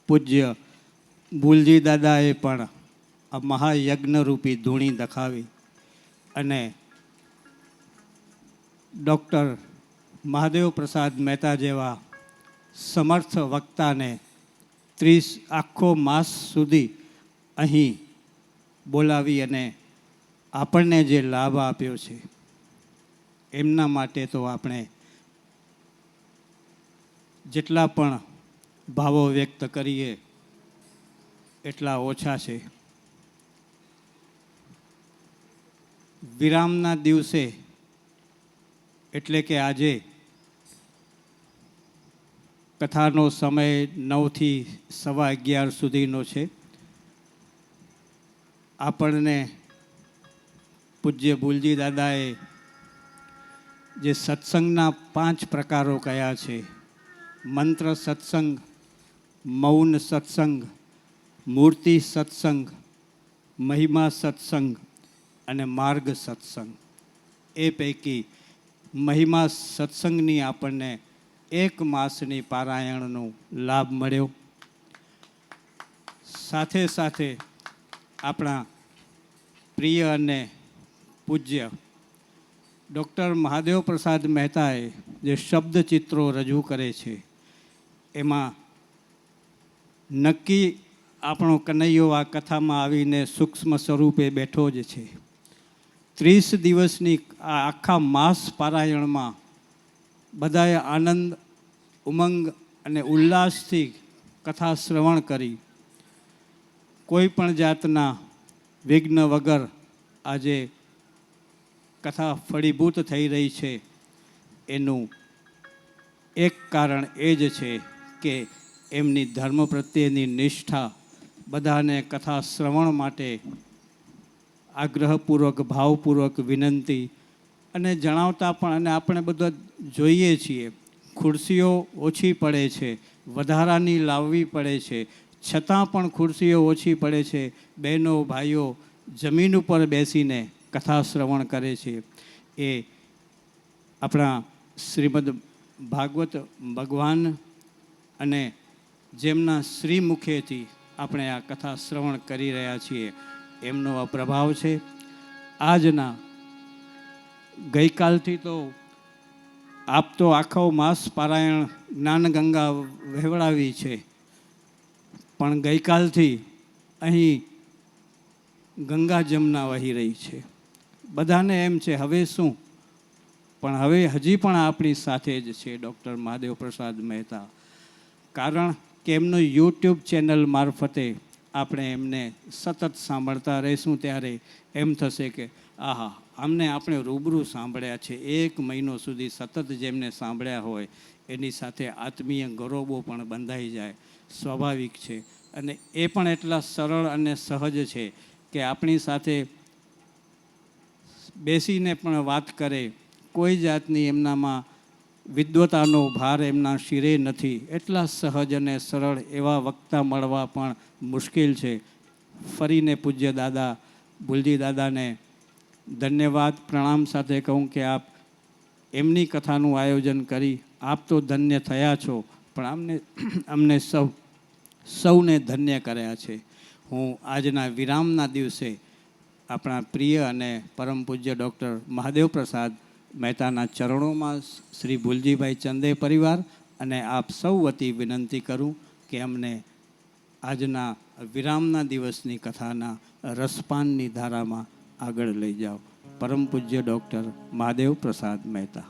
પૂજ્ય ભૂલજી દાદાએ પણ આ મહાયજ્ઞરૂપી ધૂણી દખાવી અને ડૉક્ટર મહાદેવ પ્રસાદ મહેતા જેવા સમર્થ વક્તાને 30 આખો માસ સુધી અહીં બોલાવી અને આપણને જે લાભ આપ્યો છે એમના માટે તો આપણે જેટલા પણ ભાવો વ્યક્ત કરીએ એટલા ઓછા છે. વિરામના દિવસે એટલે કે આજે કથાનો સમય 9 થી 11:15 સુધીનો છે. આપણને પૂજ્ય ભૂલજી દાદાએ જે સત્સંગના 5 પ્રકારો કયા છે, મંત્ર સત્સંગ, મૌન સત્સંગ, મૂર્તિ સત્સંગ, મહિમા સત્સંગ અને માર્ગ સત્સંગ, એ પૈકી મહિમા સત્સંગની આપણને 1 માસની પારાયણનો લાભ મળ્યો. સાથે સાથે આપણા પ્રિય અને પૂજ્ય ડૉક્ટર મહાદેવ પ્રસાદ મહેતાએ જે શબ્દચિત્રો રજૂ કરે છે એમાં નક્કી આપણો કનૈયો આ કથામાં આવીને સૂક્ષ્મ સ્વરૂપે બેઠો જ છે. 30 દિવસની આ આખા માસ પારાયણમાં બધાએ આનંદ, ઉમંગ અને ઉલ્લાસથી કથા શ્રવણ કરી. કોઈ પણ જાતના વિઘ્ન વગર આજે કથા ફળીભૂત થઈ રહી છે. એનું એક કારણ એ જ છે કે એમની ધર્મ પ્રત્યેની નિષ્ઠા બધાને કથા શ્રવણ માટે આગ્રહપૂર્વક, ભાવપૂર્વક વિનંતી અને જણાવતા પણ, અને આપણે બધા જોઈએ છીએ ખુરશીઓ ઓછી પડે છે, વધારાની લાવવી પડે છે, છતાં પણ ખુરશીઓ ઓછી પડે છે. બહેનો ભાઈઓ જમીન ઉપર બેસીને કથા શ્રવણ કરે છે. એ આપણા શ્રીમદ ભાગવત ભગવાન અને જેમના શ્રીમુખેથી આપણે આ કથા શ્રવણ કરી રહ્યા છીએ એમનો આ પ્રભાવ છે. આજના ગઈકાલથી તો આપ તો આખો માસ પારાયણ જ્ઞાનગંગા વહેવડાવી છે, પણ ગઈકાલથી અહીં ગંગા જમના વહી રહી છે. બધાને એમ છે હવે શું, પણ હવે હજી પણ આપણી સાથે જ છે ડૉક્ટર મહાદેવ પ્રસાદ મહેતા. કારણ કે એમનું યુટ્યુબ ચેનલ મારફતે આપણે એમને સતત સાંભળતા રહીશું ત્યારે એમ થશે કે આહા, આમને આપણે રૂબરૂ સાંભળ્યા છે. 1 મહિનો સુધી સતત જેમને સાંભળ્યા હોય એની સાથે આત્મીય ગૌરવો પણ બંધાઈ જાય, સ્વાભાવિક છે. અને એ પણ એટલા સરળ અને સહજ છે કે આપણી સાથે બેસીને પણ વાત કરે. કોઈ જાતની એમનામાં વિદ્વતાનો ભાર એમના શિરે નથી. એટલા સહજ અને સરળ એવા વક્તા મળવા પણ મુશ્કેલ છે. ફરીને પૂજ્ય દાદા ભૂલજી દાદાને ધન્યવાદ, પ્રણામ સાથે કહું કે આપ એમની કથાનું આયોજન કરી. આપ તો ધન્ય થયા છો, પણ અમને સૌને ધન્ય કર્યા છે. હું આજના વિરામના દિવસે આપણા પ્રિય અને પરમ પૂજ્ય ડૉક્ટર મહાદેવ પ્રસાદ મહેતાના ચરણોમાં શ્રી ભૂલજીભાઈ ચંદે પરિવાર અને આપ સૌ વતી વિનંતી કરું કે અમને આજના વિરામના દિવસની કથાના રસપાનની ધારામાં આગળ લઈ જાઓ. પરમ પૂજ્ય ડૉક્ટર મહાદેવ પ્રસાદ મહેતા.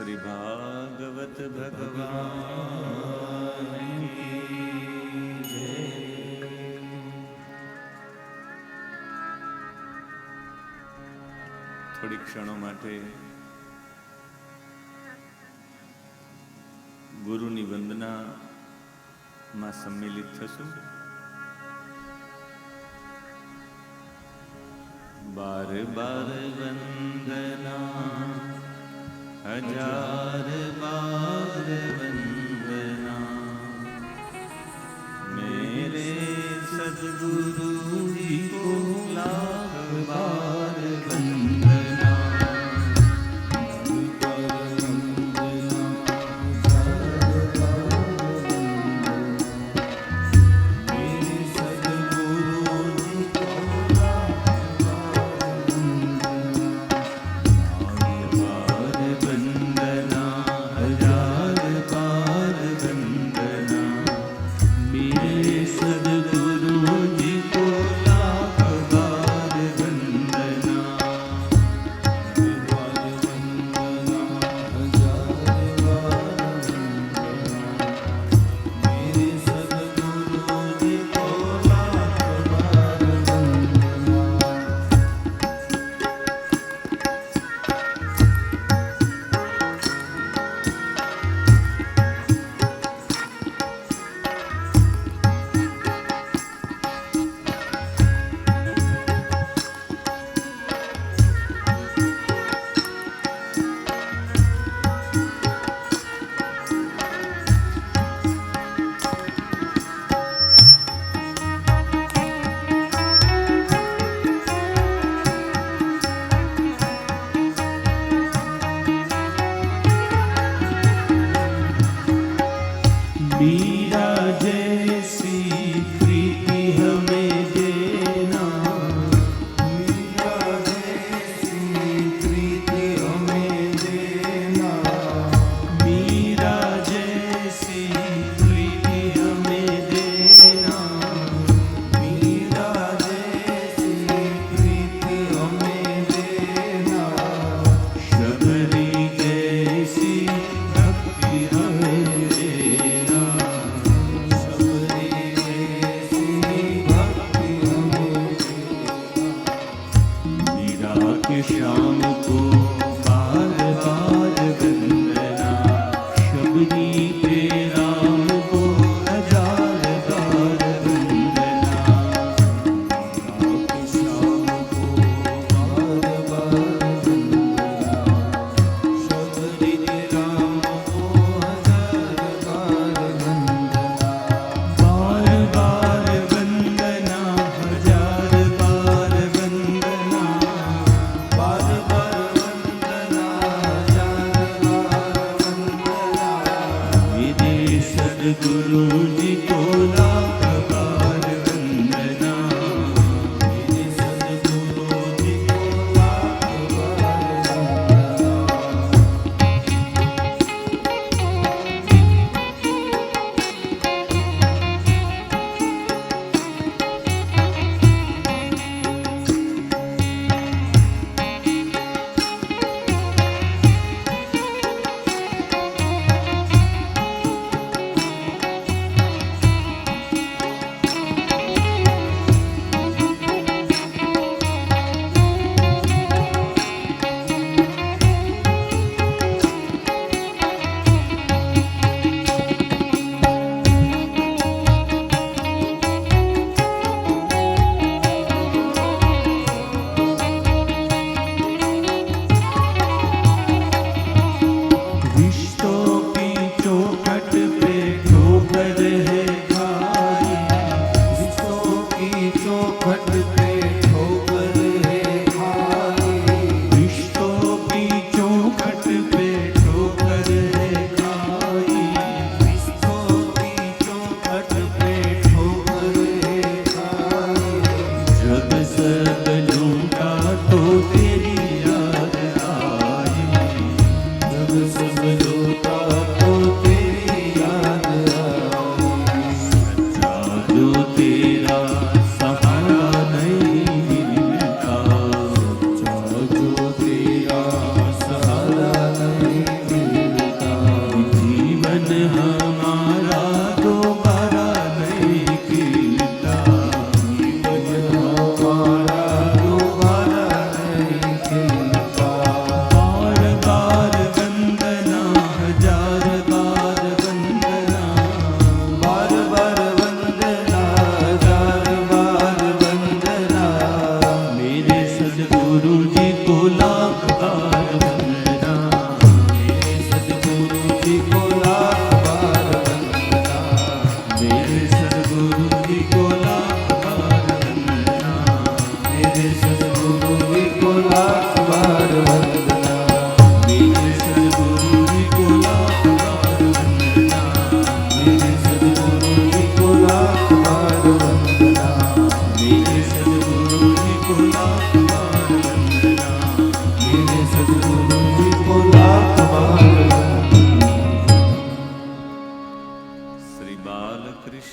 श्री भागवत भगवान की થોડી ક્ષણો માટે ગુરુની વંદનામાં સંમિલિત થશું. બાર બાર વંદના, હજાર બાર વંદના, मेरे सद्गुरु जी को लाख बार वंदना.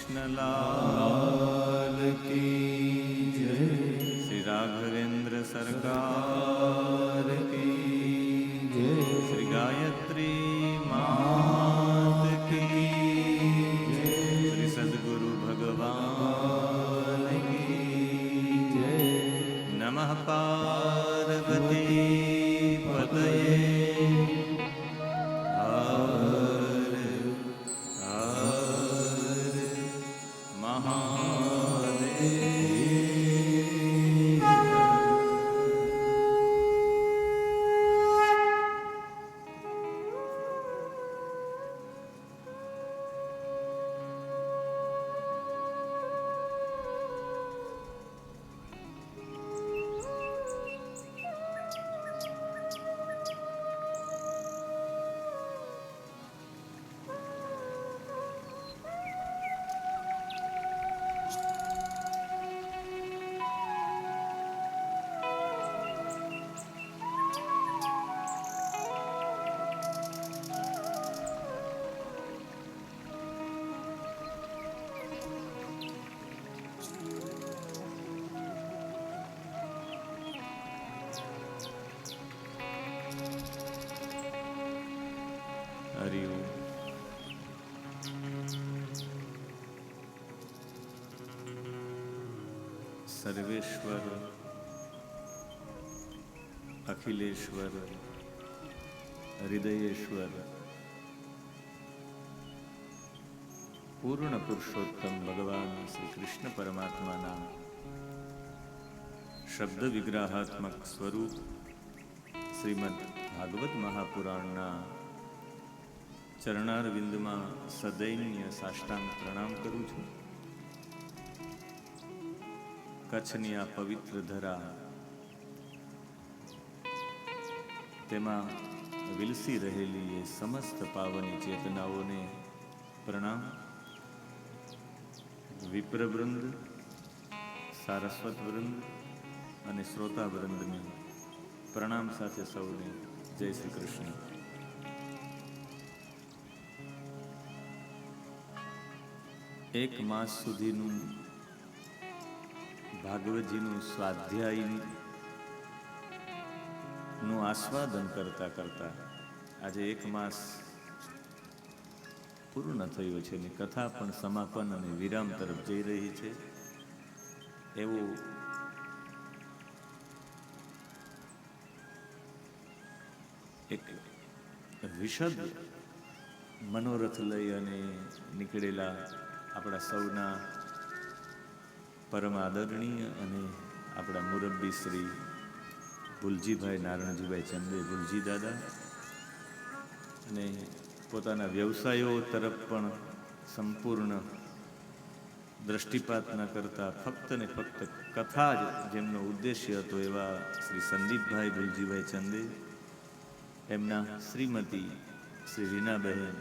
કૃષ્ણલાલ કી જય, શ્રી રાઘવેન્દ્ર સરકાર કી જય, શ્રી ગાયત્રી માત કી જય, શ્રી સદગુરુ ભગવાન કી જય. નમઃ પાર્વતી પતયે હર હર મહાદેવ. હરિ ઓમ. સર્વેશ્વર અખિલેશ્વર હૃદયેશ્વર પૂર્ણ પુરુષોત્તમ ભગવાન શ્રી કૃષ્ણ પરમાત્માના શબ્દ વિગ્રહાત્મક સ્વરૂપ શ્રીમદ ભાગવત મહાપુરાણના ચરણારવિંદમાં સદૈન્ય સાષ્ટાંગ પ્રણામ કરું છું. કચ્છની આ પવિત્ર ધરા, તેમાં વિલસી રહેલી એ સમસ્ત પાવની ચેતનાઓને પ્રણામ. વિપ્રવૃંદ, સારસ્વત વૃંદ અને શ્રોતા વૃંદને પ્રણામ સાથે સૌને જય શ્રી કૃષ્ણ. એક માસ સુધીનું ભાગવતજીનું સ્વાધ્યાયનું આસ્વાદન કરતા કરતા આજે એક માસ પૂર્ણ થયું છે ને કથા પણ સમાપન અને વિરામ તરફ જઈ રહી છે. એવું એક વિશદ મનોરથ લઈ અને નીકળેલા આપણા સૌના પરમ આદરણીય અને આપણા મુરબ્બી શ્રી ભુલજીભાઈ નારણજીભાઈ ચંદે ભુલજી દાદા, અને પોતાના વ્યવસાયો તરફ પણ સંપૂર્ણ દ્રષ્ટિપાત ન કરતા ફક્ત ને ફક્ત કથા જ જેમનો ઉદ્દેશ્ય હતો એવા શ્રી સંદીપભાઈ ભુલજીભાઈ ચંદે, એમના શ્રીમતી શ્રી રીનાબહેન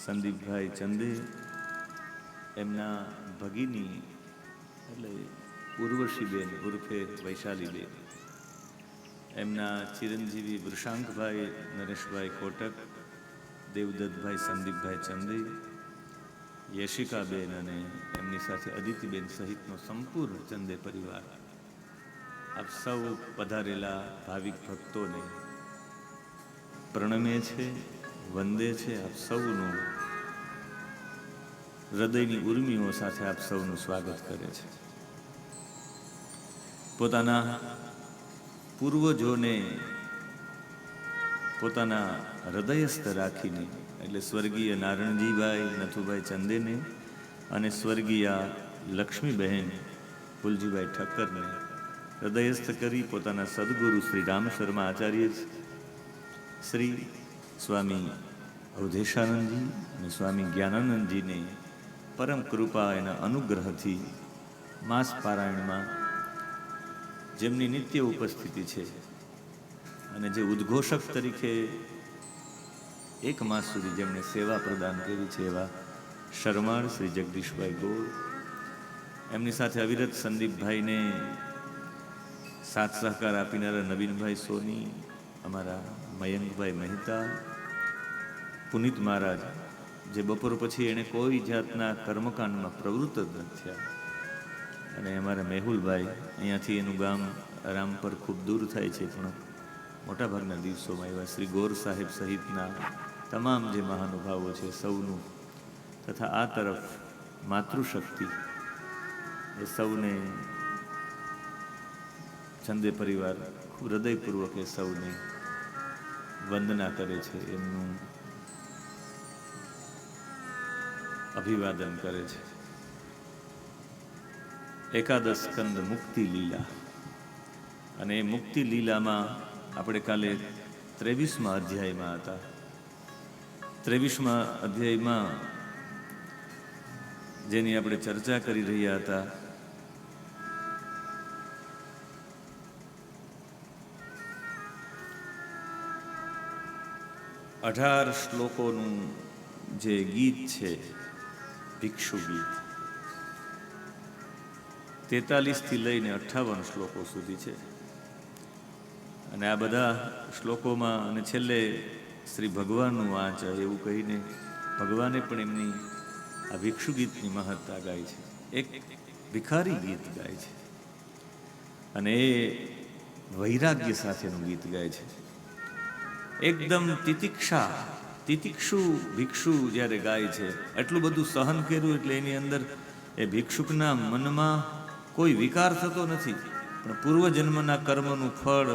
સંદીપભાઈ ચંદે, એમના ભગીની એટલે ઉર્વશીબેન ઉર્ફે વૈશાલીબેન, એમના ચિરંજીવી વૃષાંકભાઈ નરેશભાઈ કોટક, દેવદત્તભાઈ સંદીપભાઈ ચંદે, યશિકાબેન અને એમની સાથે અદિતિબેન સહિતનો સંપૂર્ણ ચંદે પરિવાર, આપ સૌ પધારેલા ભાવિક ભક્તોને પ્રણમે છે, વંદે છે. આપ સૌનું હૃદયની ઉર્મિઓ સાથે આપ સૌનું સ્વાગત કરે છે. પોતાના પૂર્વજોને પોતાના હૃદયસ્થ રાખીને, એટલે સ્વર્ગીય નારણજીભાઈ નથુભાઈ ચંદેને અને સ્વર્ગીય લક્ષ્મીબહેન ફુલજીભાઈ ઠક્કરને હૃદયસ્થ કરી પોતાના સદગુરુ શ્રી રામ શર્મા આચાર્ય, શ્રી સ્વામી અવધેશાનંદજી અને સ્વામી જ્ઞાનાનંદજીને પરમ કૃપા એના અનુગ્રહથી માસ પારાયણમાં જેમની નિત્ય ઉપસ્થિતિ છે અને જે ઉદ્ઘોષક તરીકે એક માસ સુધી જેમણે સેવા પ્રદાન કરી છે એવા શરમાળ શ્રી જગદીશભાઈ ગોળ, એમની સાથે અવિરત સંદીપભાઈને સાથ સહકાર આપીનારા નવીનભાઈ સોની, અમારા મયંકભાઈ મહેતા, પુનિત મહારાજ જે બપોર પછી એણે કોઈ જાતના કર્મકાંડમાં પ્રવૃત્ત જ નથી થયા. અને અમારા મેહુલભાઈ, અહીંયાથી એનું ગામ રામપર ખૂબ દૂર થાય છે, પણ મોટાભાગના દિવસોમાં એવા શ્રી ગોર સાહેબ સહિતના તમામ જે મહાનુભાવો છે સૌનું, તથા આ તરફ માતૃશક્તિ એ સૌને ચંદે પરિવાર ખૂબ હૃદયપૂર્વક એ સૌને વંદના કરે છે, એમનું અભિવાદન કરે છે. એકાદશ સ્કંદ મુક્તિ લીલા, અને એ મુક્તિ લીલામાં આપણે કાલે 23મા અધ્યાયમાં હતા. 23મા અધ્યાયમાં જેની આપણે ચર્ચા કરી રહ્યા હતા, અઢાર શ્લોકોનું જે ગીત છે ભિક્ષુ ગીત, 43થી લઈને 58 શ્લોકો સુધી છે. અને આ બધા શ્લોકોમાં અને છેલ્લે શ્રી ભગવાનનું વાંચ એવું કહીને ભગવાને પણ એમની આ ભિક્ષુ ગીતની મહત્તા ગાય છે. એક ભિખારી ગીત ગાય છે, અને એ વૈરાગ્ય સાથેનું ગીત ગાય છે. એકદમ તિતિક્ષુ ભિક્ષુ જ્યારે ગાય છે, એટલું બધું સહન કર્યું એટલે એની અંદર એ ભિક્ષુકના મનમાં કોઈ વિકાર થતો નથી, પણ પૂર્વજન્મના કર્મનું ફળ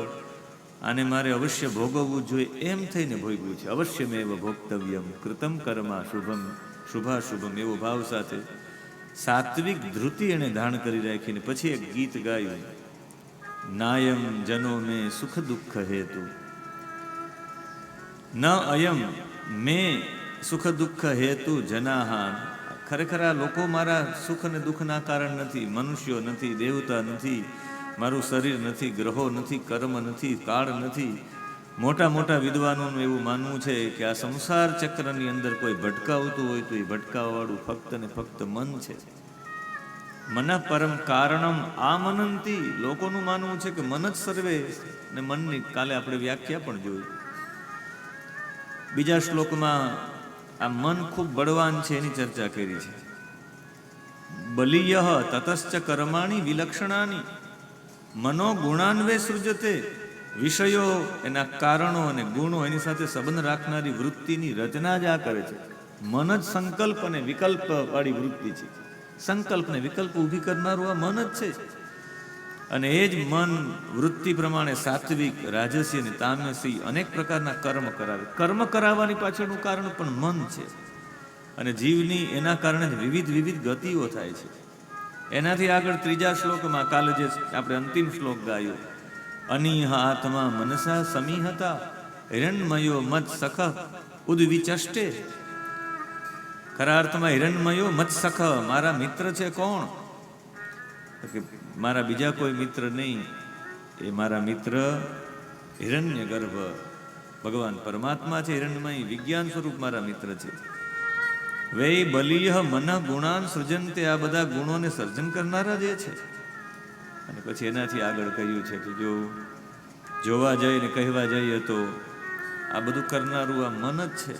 આને મારે અવશ્ય ભોગવવું જોઈએ એમ થઈને ભોગવ્યું છે. અવશ્યમેવ ભોક્તવ્યમ કૃતમ કર્મા શુભમ શુભાશુભમ એવો ભાવ સાથે સાત્વિક ધૃતિ એણે ધારણ કરી રાખીને પછી એક ગીત ગાયું, નાયમ જનો મેં સુખ દુઃખ હેતુ, ન અયમ મેં સુખ દુઃખ હેતુ જનાહાન. ખરેખર આ લોકો મારા સુખ અને દુઃખના કારણ નથી, મનુષ્યો નથી, દેવતા નથી, મારું શરીર નથી, ગ્રહો નથી, કર્મ નથી, કાળ નથી. મોટા મોટા વિદ્વાનોનું એવું માનવું છે કે આ સંસાર ચક્રની અંદર કોઈ ભટકાવતું હોય તો એ ભટકાવવાળું ફક્ત ને ફક્ત મન છે. મનઃ પરમ કારણમ આમનંતી. લોકોનું માનવું છે કે મન જ સર્વે, ને મનની કાલે આપણે વ્યાખ્યા પણ જોઈ. બીજા શ્લોકમાં આ મન ખૂબ બળવાન છે એની ચર્ચા કરી છે. બલિય તતશ્ચ કર્માણી વિલક્ષણાની મનો ગુણાન્વે સૃજતે. વિષયો એના કારણો અને ગુણો એની સાથે સંબંધ રાખનારી વૃત્તિની રચના જ આ કરે છે. મન જ સંકલ્પ અને વિકલ્પ વાળી વૃત્તિ છે. સંકલ્પ ને વિકલ્પ ઊભી કરનારું આ મન જ છે. અને એ જ મન વૃત્તિ પ્રમાણે સાત્વિક, રાજસી અને તામસી અનેક પ્રકારના કર્મ કરાવે. કર્મ કરાવવાની પાછળનું કારણ પણ મન છે, અને જીવની એના કારણે વિવિધ વિવિધ ગતિઓ થાય છે. એનાથી આગળ ત્રીજા શ્લોકમાં કાલે જે આપણે અંતિમ શ્લોક ગાયો, અનીહ આત્મા મનસા સમીહતા હિરણમયો મત સખ ઉદ્વિચષ્ટે. ખરા અર્થમાં હિરણમયો મત સખ, મારા મિત્ર છે કોણ? કે મારા બીજા કોઈ મિત્ર નહીં, એ મારા મિત્ર હિરણ્ય ગર્ભ ભગવાન પરમાત્મા છે. હિરણ્યમય વિજ્ઞાન સ્વરૂપ મારા મિત્ર છે. વૈ બલિય મન ગુણાન સૃજનતે. આ બધા ગુણોને સર્જન કરનારા જે છે. અને પછી એનાથી આગળ કહ્યું છે કે જો જોવા જઈએ ને કહેવા જઈએ તો આ બધું કરનારું આ મન જ છે.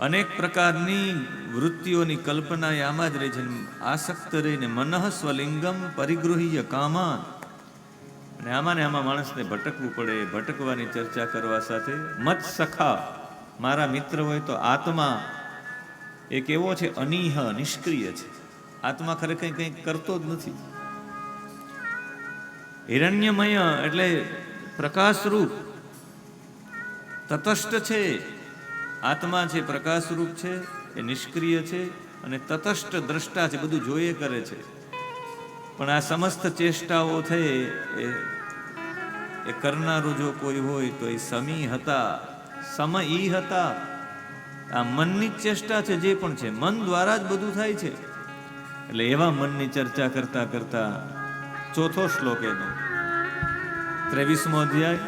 અનેક પ્રકારની વૃત્તિઓની કલ્પના એ આમાં જ રહે છે. આસક્ત રહીને મનઃ સ્વલિંગમ પરિગૃહ્ય કામાન. અને આમાં ને આમાં માણસને ભટકવું પડે. ભટકવાની ચર્ચા કરવા સાથે મત સખા, મારા મિત્ર હોય તો આત્મા એક એવો છે અનીહ, નિષ્ક્રિય છે. આત્મા ખરેખર કંઈ કરતો જ નથી. હિરણ્યમય એટલે પ્રકાશરૂપ, તટસ્થ છે. આત્મા છે પ્રકાશ રૂપ છે, એ નિષ્ક્રિય છે અને તટસ્થ દ્રષ્ટા છે, બધું જોઈએ કરે છે. પણ આ સમસ્ત ચેષ્ટાઓ થઈ એ કરનારું જો કોઈ હોય તો એ સમી હતા, સમઈ હતા. આ મનની જ ચેષ્ટા છે, જે પણ છે મન દ્વારા જ બધું થાય છે. એટલે એવા મનની ચર્ચા કરતા કરતા ચોથો શ્લોક એનો 23મો અધ્યાય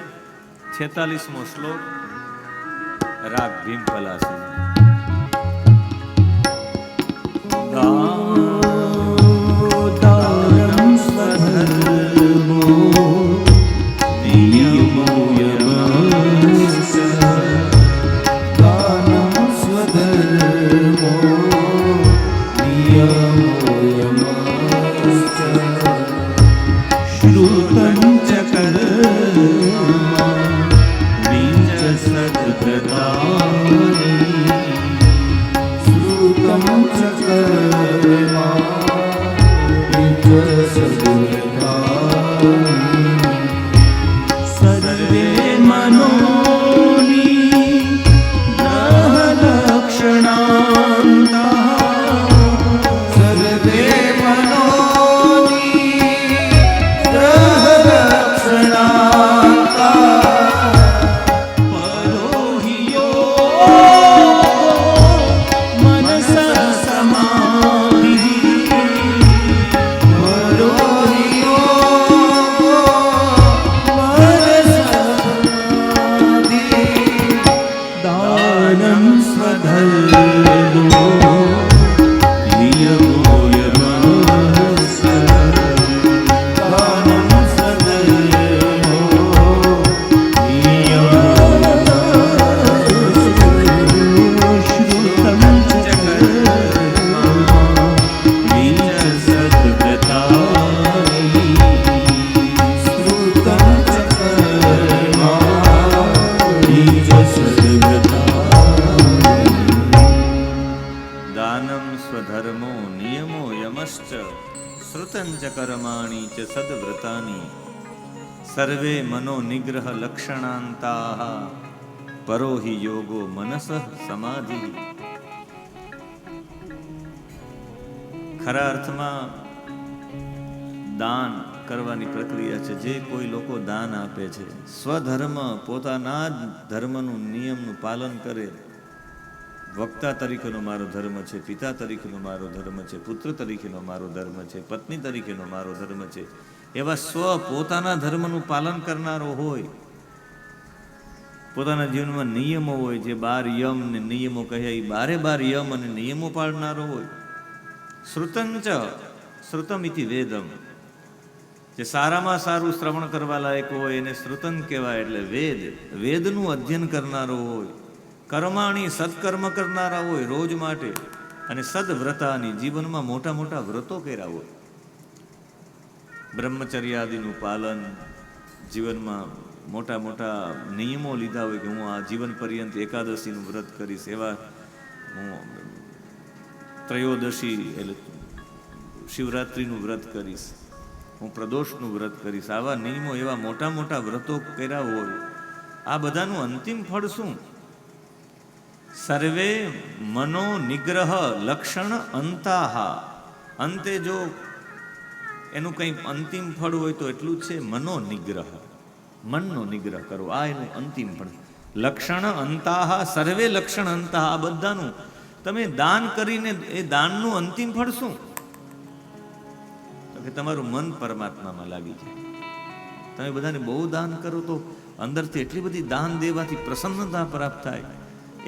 46મો શ્લોક, રાગ ભીમ પલાસી. દાનમ સ્વધર્મો નિયમો યમસ્ય. દાનમ સ્વધર્મો श्रुतं च कर्मा बीज सद्गतानि श्रुतं च कर्मा बीज सद्गतानि सर्वे मनोनि ग्रहलक्षणान्तः सर्वे मनोनि ग्रहलक्षणान्ता परो हि यो मनसः समाधिः परो हि योगो मनसमाधिः दानं स्वधर्मो नियमो यमस्य दानं सदर्मो श्रुतं च कर्मा बीजसद्गतानि श्रुतं च कर्मा दानं स्वधर्मो नियमो यमश्च श्रुतं च कर्माणि च सद्व्रतानि सर्वे मनो निग्रह लक्षणान्ताः परो हि योगो मनसः समाધિ. ખરા અર્થમાં દાન કરવાની પ્રક્રિયા છે. જે કોઈ લોકો દાન આપે છે, સ્વધર્મ પોતાના જ ધર્મનું નિયમનું પાલન કરે. વક્તા તરીકેનો મારો ધર્મ છે, પિતા તરીકેનો મારો ધર્મ છે, પુત્ર તરીકેનો મારો ધર્મ છે, પત્ની તરીકેનો મારો ધર્મ છે, એવા સ્વ પોતાના ધર્મનું પાલન કરનારો હોય, પોતાના જીવનમાં નિયમો હોય, જે 12 યમ ને નિયમો કહ્યા એ 12 યમ અને નિયમો પાળનારો હોય. શ્રુતંચ શ્રુતમ ઇતિ વેદમ, જે સારામાં સારું શ્રવણ કરવા લાયક હોય એને શ્રુતન કહેવાય. એટલે વેદનું અધ્યયન કરનારો હોય, કર્માણી સત્કર્મ કરનારા હોય રોજ માટે, અને સદવ્રતાની જીવનમાં મોટા મોટા વ્રતો કર્યા હોય, બ્રહ્મચર્યાદિનું પાલન, જીવનમાં મોટા મોટા નિયમો લીધા હોય કે હું આ જીવન પર્યંત એકાદશીનું વ્રત કરીશ, એવા હું ત્રયોદશી એટલે શિવરાત્રિનું વ્રત કરીશ, હું પ્રદોષનું વ્રત કરીશ, આવા નિયમો એવા મોટા મોટા વ્રતો કર્યા હોય. આ બધાનું અંતિમ ફળ શું? સર્વે મનો નિગ્રહ લક્ષણ અંતાહા. અંતે જો એનું કંઈ અંતિમ ફળ હોય તો એટલું જ છે, મનો નિગ્રહ, મનનો નિગ્રહ કરો, આ એનું અંતિમ ફળ. લક્ષણ અંતાહા, સર્વે લક્ષણ અંતાહા, આ બધાનું તમે દાન કરીને એ દાનનું અંતિમ ફળ શું? તો કે તમારું મન પરમાત્મામાં લાગી જાય. તમે બધાને બહુ દાન કરો તો અંદરથી એટલી બધી દાન દેવાથી પ્રસન્નતા પ્રાપ્ત થાય.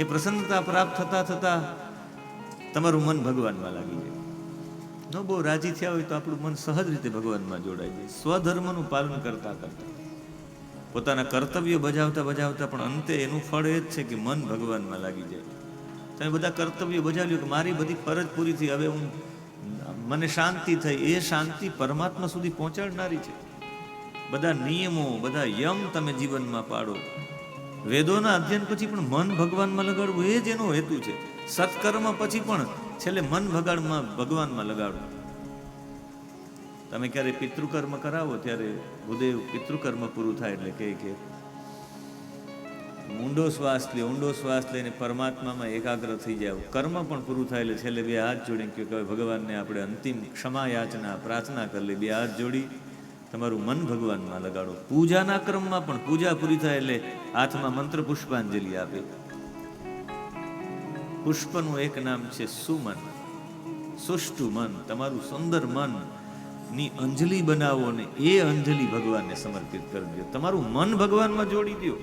એ પ્રસન્નતા પ્રાપ્ત થતા થતા તમારું મન ભગવાનમાં લાગી જાય. ન બહુ રાજી થયા હોય તો આપણું મન સહજ રીતે ભગવાનમાં જોડાઈ જાય. સ્વધર્મનું પાલન કરતા કરતા, પોતાના કર્તવ્ય બજાવતા બજાવતા, પણ અંતે એનું ફળ એ જ છે કે મન ભગવાનમાં લાગી જાય. તમે બધા કર્તવ્ય બજાવ્યું કે મારી બધી ફરજ પૂરી થઈ, હવે મને શાંતિ થઈ. એ શાંતિ પરમાત્મા સુધી પહોંચાડનારી છે. બધા નિયમો, બધા યમ તમે જીવનમાં પાડો. વેદોના અધ્યયન પછી પણ મન ભગવાનમાં લગાડવું એ જ એનો હેતુ છે. સત્કર્મ પછી પણ છેલ્લે મન ભગવાનમાં લગાડવું. તમે ક્યારે પિતૃકર્મ કરાવો ત્યારે ભૂદેવ પિતૃકર્મ પૂરું થાય એટલે કહે કે ઊંડો શ્વાસ લે, ઊંડો શ્વાસ લઈને પરમાત્મામાં એકાગ્ર થઈ જાવ. કર્મ પણ પૂરું થાય એટલે છેલ્લે 2 હાથ જોડીને કહ્યું કે ભગવાનને આપણે અંતિમ ક્ષમા યાચના પ્રાર્થના કરી લઈએ. 2 હાથ જોડી તમારું મન ભગવાનમાં લગાડો. પૂજાના ક્રમમાં પણ પૂજા પૂરી થાય એટલે હાથમાં મંત્ર પુષ્પાંજલિ આપે. પુષ્પનું એક નામ છે સુમન, સુષ્ટુ મન. તમારું સુંદર મન ની અંજલિ બનાવો ને એ અંજલિ ભગવાનને સમર્પિત કરી દો. તમારું મન ભગવાનમાં જોડી દો.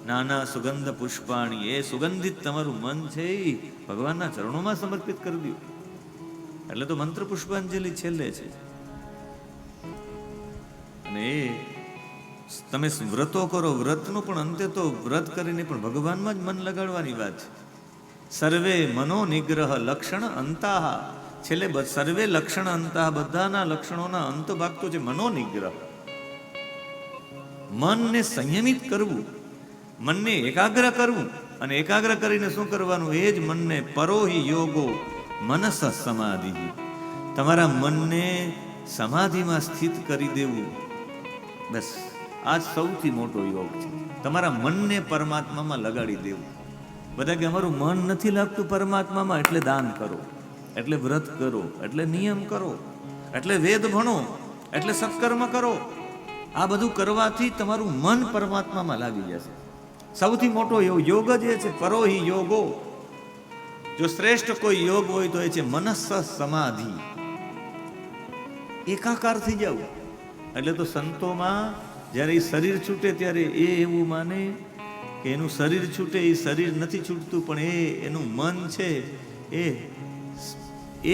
નાના સુગંધ પુષ્પાણી, એ સુગંધિત તમારું મન છે એ ભગવાનના ચરણોમાં સમર્પિત કરી દો. એટલે તો મંત્ર પુષ્પાંજલિ છેલ્લે છે. અને એ તમે વ્રતો કરો, વ્રતનું પણ અંતે તો વ્રત કરીને પણ ભગવાનમાં જ મન લગાડવાની વાત છે. સર્વે મનો નિગ્રહ લક્ષણ અંતાહ, છેલ્લે સર્વે લક્ષણ અંતાહ, બધાના લક્ષણોના અંત ભાગ તો છે મનોનિગ્રહ. મનને સંયમિત કરવું, મનને એકાગ્ર કરવું, અને એકાગ્ર કરીને શું કરવાનું? એ જ મનને પરોહિ યોગો મનસ સમાધિ, તમારા મનને સમાધિમાં સ્થિત કરી દેવું. બસ આ સૌથી મોટો યોગ છે, તમારા મનને પરમાત્મામાં લગાડી દેવું. બધા કે અમારું મન નથી લાગતું પરમાત્મામાં, એટલે દાન કરો, એટલે વ્રત કરો, એટલે નિયમ કરો, એટલે વેદ ભણો, એટલે સત્કર્મ કરો. આ બધું કરવાથી તમારું મન પરમાત્મામાં લાગી જશે. સૌથી મોટો યોગ જ એ છે, પરોહિ યોગો. જો શ્રેષ્ઠ કોઈ યોગ હોય તો એ છે મનસ્સ સમાધિ, એકાકાર થઈ જાવ. એટલે તો સંતોમાં જ્યારે એ શરીર છૂટે ત્યારે એ એવું માને કે એનું શરીર છૂટે, એ શરીર નથી છૂટતું, પણ એનું મન છે એ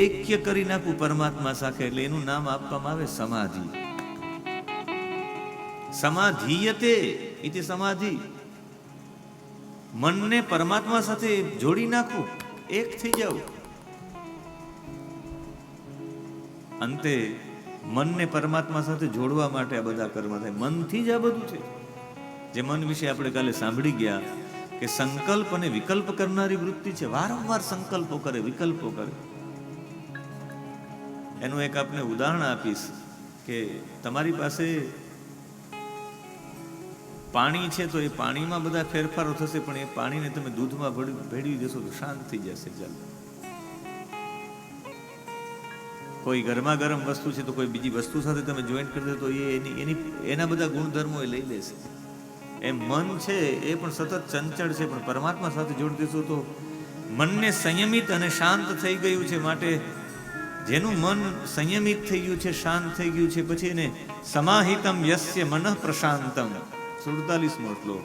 એક્ય કરી નાખવું પરમાત્મા સાથે, એટલે એનું નામ આપવામાં આવે સમાધિ. સમાધિયતે ઇતિ સમાધિ, મનને પરમાત્મા સાથે જોડી નાખવું, એક થઈ જાવ. અંતે મનને પરમાત્મા સાથે જોડવા માટે આ બધા કર્મ થાય. મનથી જ આ બધું છે. જે મન વિશે આપણે કાલે સાંભળી ગયા કે સંકલ્પ અને વિકલ્પ કરનારી વૃત્તિ છે. વારંવાર સંકલ્પો કરે, વિકલ્પો કરે. એનું એક આપને ઉદાહરણ આપીશ કે તમારી પાસે પાણી છે તો એ પાણીમાં બધા ફેરફારો થશે, પણ એ પાણીને તમે દૂધમાં ભેળવી દેશો તો શાંત થઈ જશે. ચાલ, કોઈ ગરમા ગરમ વસ્તુ છે તો કોઈ બીજી વસ્તુ સાથે તમે જોઈન્ટ કરી દો તો એના બધા ગુણધર્મો એ લઈ લેશે. એમ મન છે એ પણ સતત ચંચળ છે, પણ પરમાત્મા સાથે જોડી દેશો તો મનને સંયમિત અને શાંત થઈ ગયું છે. માટે જેનું મન સંયમિત થઈ ગયું છે, શાંત થઈ ગયું છે, પછી એને સમાહિતમ યસ્ય મનઃ પ્રશાંતમ, 47મો શ્લોક.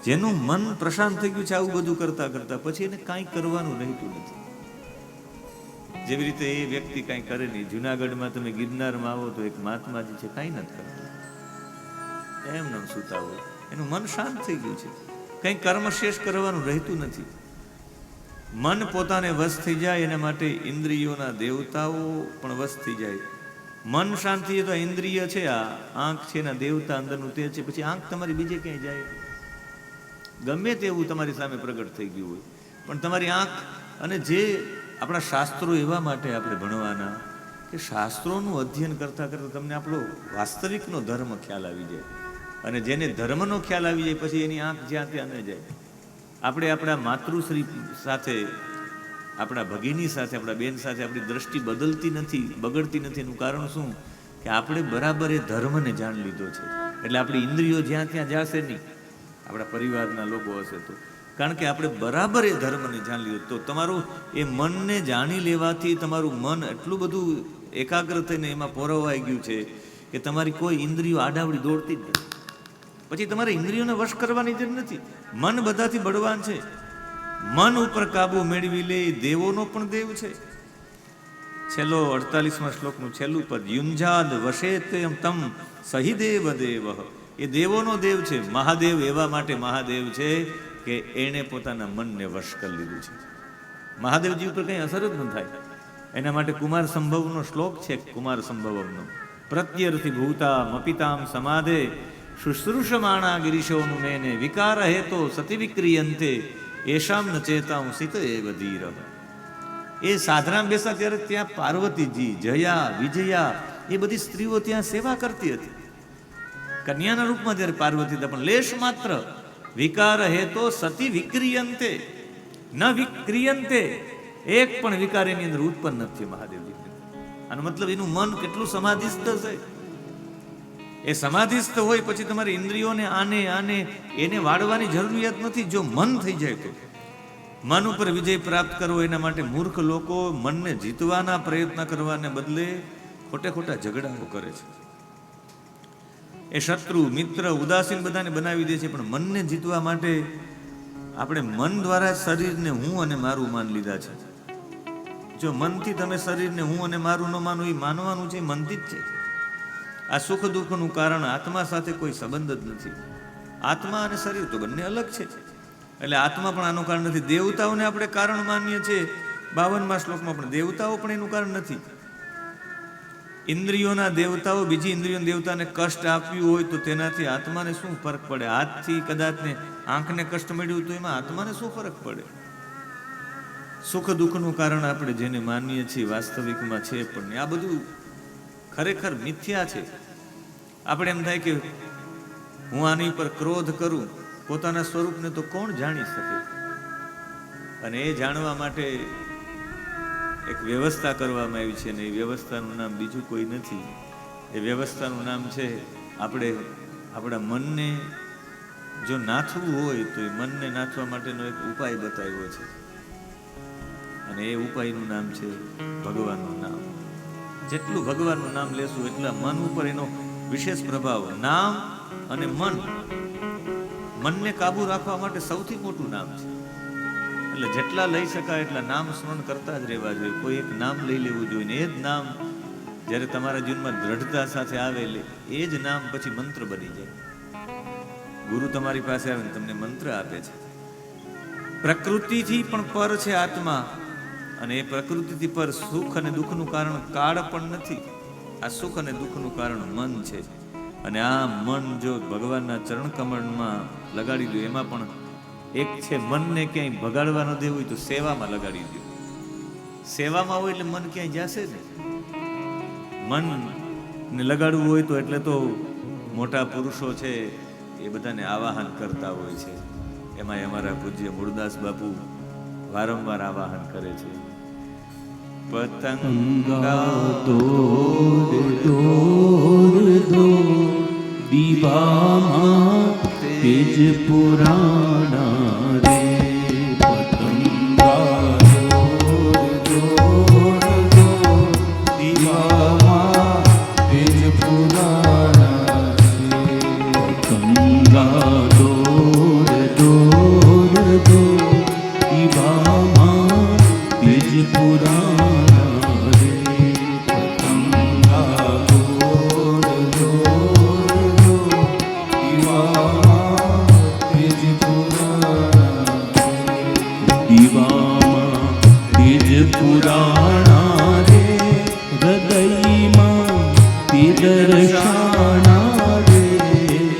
જેનું મન પ્રશાંત થઈ ગયું છે આવું બધું કરતા કરતા, પછી એને કાંઈ કરવાનું રહેતું નથી. જેવી રીતે એ વ્યક્તિ કાંઈ કરે નહીં. જુનાગઢમાં તમે ગિરનારમાં આવો તો એક મહાત્માજી છે, કાંઈ નથી કરતા, એમ નામ સૂતા હોય. એનું મન શાંત થઈ ગયું છે, કંઈ કર્મ શેષ કરવાનું રહેતું નથી. મન પોતાને વશ થઈ જાય એના માટે ઇન્દ્રિયોના દેવતાઓ પણ વશ થઈ જાય. મન શાંતિ તો ઇન્દ્રિય છે, આ આંખ છે એના દેવતા અંદરનું તે છે. પછી આંખ તમારી બીજે ક્યાંય જાય, ગમે તેવું તમારી સામે પ્રગટ થઈ ગયું હોય, પણ તમારી આંખ. અને જે આપણા શાસ્ત્રો એવા માટે આપણે ભણવાના કે શાસ્ત્રોનું અધ્યયન કરતાં કરતાં તમને આપણો વાસ્તવિકનો ધર્મ ખ્યાલ આવી જાય. અને જેને ધર્મનો ખ્યાલ આવી જાય પછી એની આંખ જ્યાં ત્યાં ન જાય. આપણે આપણા માતૃશ્રી સાથે, આપણા ભગીની સાથે, આપણા બેન સાથે આપણી દ્રષ્ટિ બદલતી નથી, બગડતી નથી. એનું કારણ શું? કે આપણે બરાબર એ ધર્મને જાણી લીધો છે. એટલે આપણી ઇન્દ્રિયો જ્યાં ત્યાં જશે નહીં, આપણા પરિવારના લોકો હશે તો. કારણ કે આપણે બરાબર એ ધર્મને જાણી લીધો. તો તમારું એ મનને જાણી લેવાથી તમારું મન એટલું બધું એકાગ્ર થઈને એમાં પોરવાઈ ગયું છે કે તમારી કોઈ ઇન્દ્રિયો આડાવડી દોડતી જ નથી. પછી તમારે ઇન્દ્રિયોને વશ કરવાની જરૂર નથી. મન બધાથી બળવાન છે. મન ઉપર કાબુ મેળવી લે દેવોનો પણ દેવ છે. છેલ્લો 48મા શ્લોકનું છેલ્લું પદ, યુંજાદ વશેત્યમ તમ સહિદેવ દેવ, એ દેવોનો દેવ છે. મહાદેવ એવા માટે મહાદેવ છે કે એણે પોતાના મનને વશ કરી લીધું છે. મહાદેવજી ઉપર કંઈ અસર જ ન થાય. એના માટે કુમાર સંભવનો શ્લોક છે, કુમાર સંભવમનો, પ્રત્યર્થી ભૂતા મપિતામ સમાધે શુશ્રૂષમાણા ગિરીશોનું મેને વિકાર હેતો સતી વિક્રિયંતે એશામ ન ચેતાઉ સિત એવ ધીર. એ સાધનામ બેસા ત્યારે ત્યાં પાર્વતીજી, જયા, વિજયા એ બધી સ્ત્રીઓ ત્યાં સેવા કરતી હતી. કન્યાના રૂપમાં જ્યારે પાર્વતી હતા, પણ લેશ માત્ર વિકાર હેતો સતી વિક્રિયંતે ન વિક્રિયંતે, એક પણ વિકાર એની અંદર ઉત્પન્ન નથી મહાદેવજી. આનો મતલબ એનું મન કેટલું સમાધિસ્થ છે. એ સમાધિસ્થ હોય પછી તમારી ઇન્દ્રિયોને આને એને વાળવાની જરૂરિયાત નથી. જો મન થઈ જાય તો મન ઉપર વિજય પ્રાપ્ત કરવો. એના માટે મૂર્ખ લોકો મનને જીતવાના પ્રયત્ન કરવાને બદલે ખોટે ખોટા ઝઘડાઓ કરે છે. એ શત્રુ, મિત્ર, ઉદાસીન બધાને બનાવી દે છે. પણ મનને જીતવા માટે આપણે મન દ્વારા શરીરને હું અને મારું માન લીધા છે. જો મનથી તમે શરીરને હું અને મારું ન માનો, એ માનવાનું છે મનથી જ છે. આ સુખ દુઃખનું કારણ આત્મા સાથે કોઈ સંબંધ જ નથી. આત્મા અને શરીર તો બંને અલગ છે. એટલે આત્મા પણ આનું કારણ નથી. દેવતાઓને આપણે કારણ માનીએ છીએ 52મા શ્લોકમાં, પણ દેવતાઓ પણ એનું કારણ નથી. ઇન્દ્રિયોના દેવતાઓ બીજી ઇન્દ્રિયોના દેવતાને કષ્ટ આપ્યું હોય તો તેનાથી આત્માને શું ફરક પડે? હાથથી કદાચ ને આંખને કષ્ટ મળ્યું તો એમાં આત્માને શું ફરક પડે? સુખ દુઃખનું કારણ આપણે જેને માનીએ છીએ વાસ્તવિકમાં છે પણ આ બધું ખરેખર મિથ્યા છે. આપણે એમ થાય કે હું આની પર ક્રોધ કરું, પોતાના સ્વરૂપને તો કોણ જાણી શકે? અને એ જાણવા માટે એક વ્યવસ્થા કરવામાં આવી છે, ને એ વ્યવસ્થાનું નામ બીજું કોઈ નથી. એ વ્યવસ્થાનું નામ છે આપણે આપણા મનને જો નાથવું હોય તો એ મનને નાથવા માટેનો એક ઉપાય બતાવ્યો છે, અને એ ઉપાયનું નામ છે ભગવાનનું નામ. જેટલું ભગવાનનું નામ લેશું એટલા મન ઉપર એનો વિશેષ પ્રભાવ. નામ અને મનને કાબુ રાખવા માટે સૌથી મોટું નામ છે. એટલે જેટલા લઈ શકાય એટલા નામ સ્મરણ કરતા જ રહેવા જોઈએ. કોઈ એક નામ લઈ લેવું જોઈએ, ને એ જ નામ જ્યારે તમારા જીવનમાં દ્રઢતા સાથે આવે એ જ નામ પછી મંત્ર બની જાય. ગુરુ તમારી પાસે આવે ને તમને મંત્ર આપે છે. પ્રકૃતિથી પણ પર છે આત્મા, અને એ પ્રકૃતિથી પર સુખ અને દુઃખનું કારણ કાળ પણ નથી. આ સુખ અને દુઃખનું કારણ મન છે. અને આ મન જો ભગવાનના ચરણ કમળમાં લગાડી દો, એમાં પણ એક છે મનને ક્યાંય ભગાડવા ન દેવું હોય તો સેવામાં લગાડી દો. સેવામાં હોય એટલે મન ક્યાંય જશે ને. મનને લગાડવું હોય તો એટલે તો મોટા પુરુષો છે એ બધાને આવાહન કરતા હોય છે. એમાં અમારા પૂજ્ય મૂળદાસ બાપુ વારંવાર આવાહન કરે છે. પતંગા દોર દીવામાં તેજ પુરાણા રે. પતંગા દોર દીવામાં તેજ પુરાણા રે. પતંગા દોર દીવામાં તેજ પુરાણા રે. પતંગા પુરાણા રે. હૃદયમાં તે દર્શાણા રે.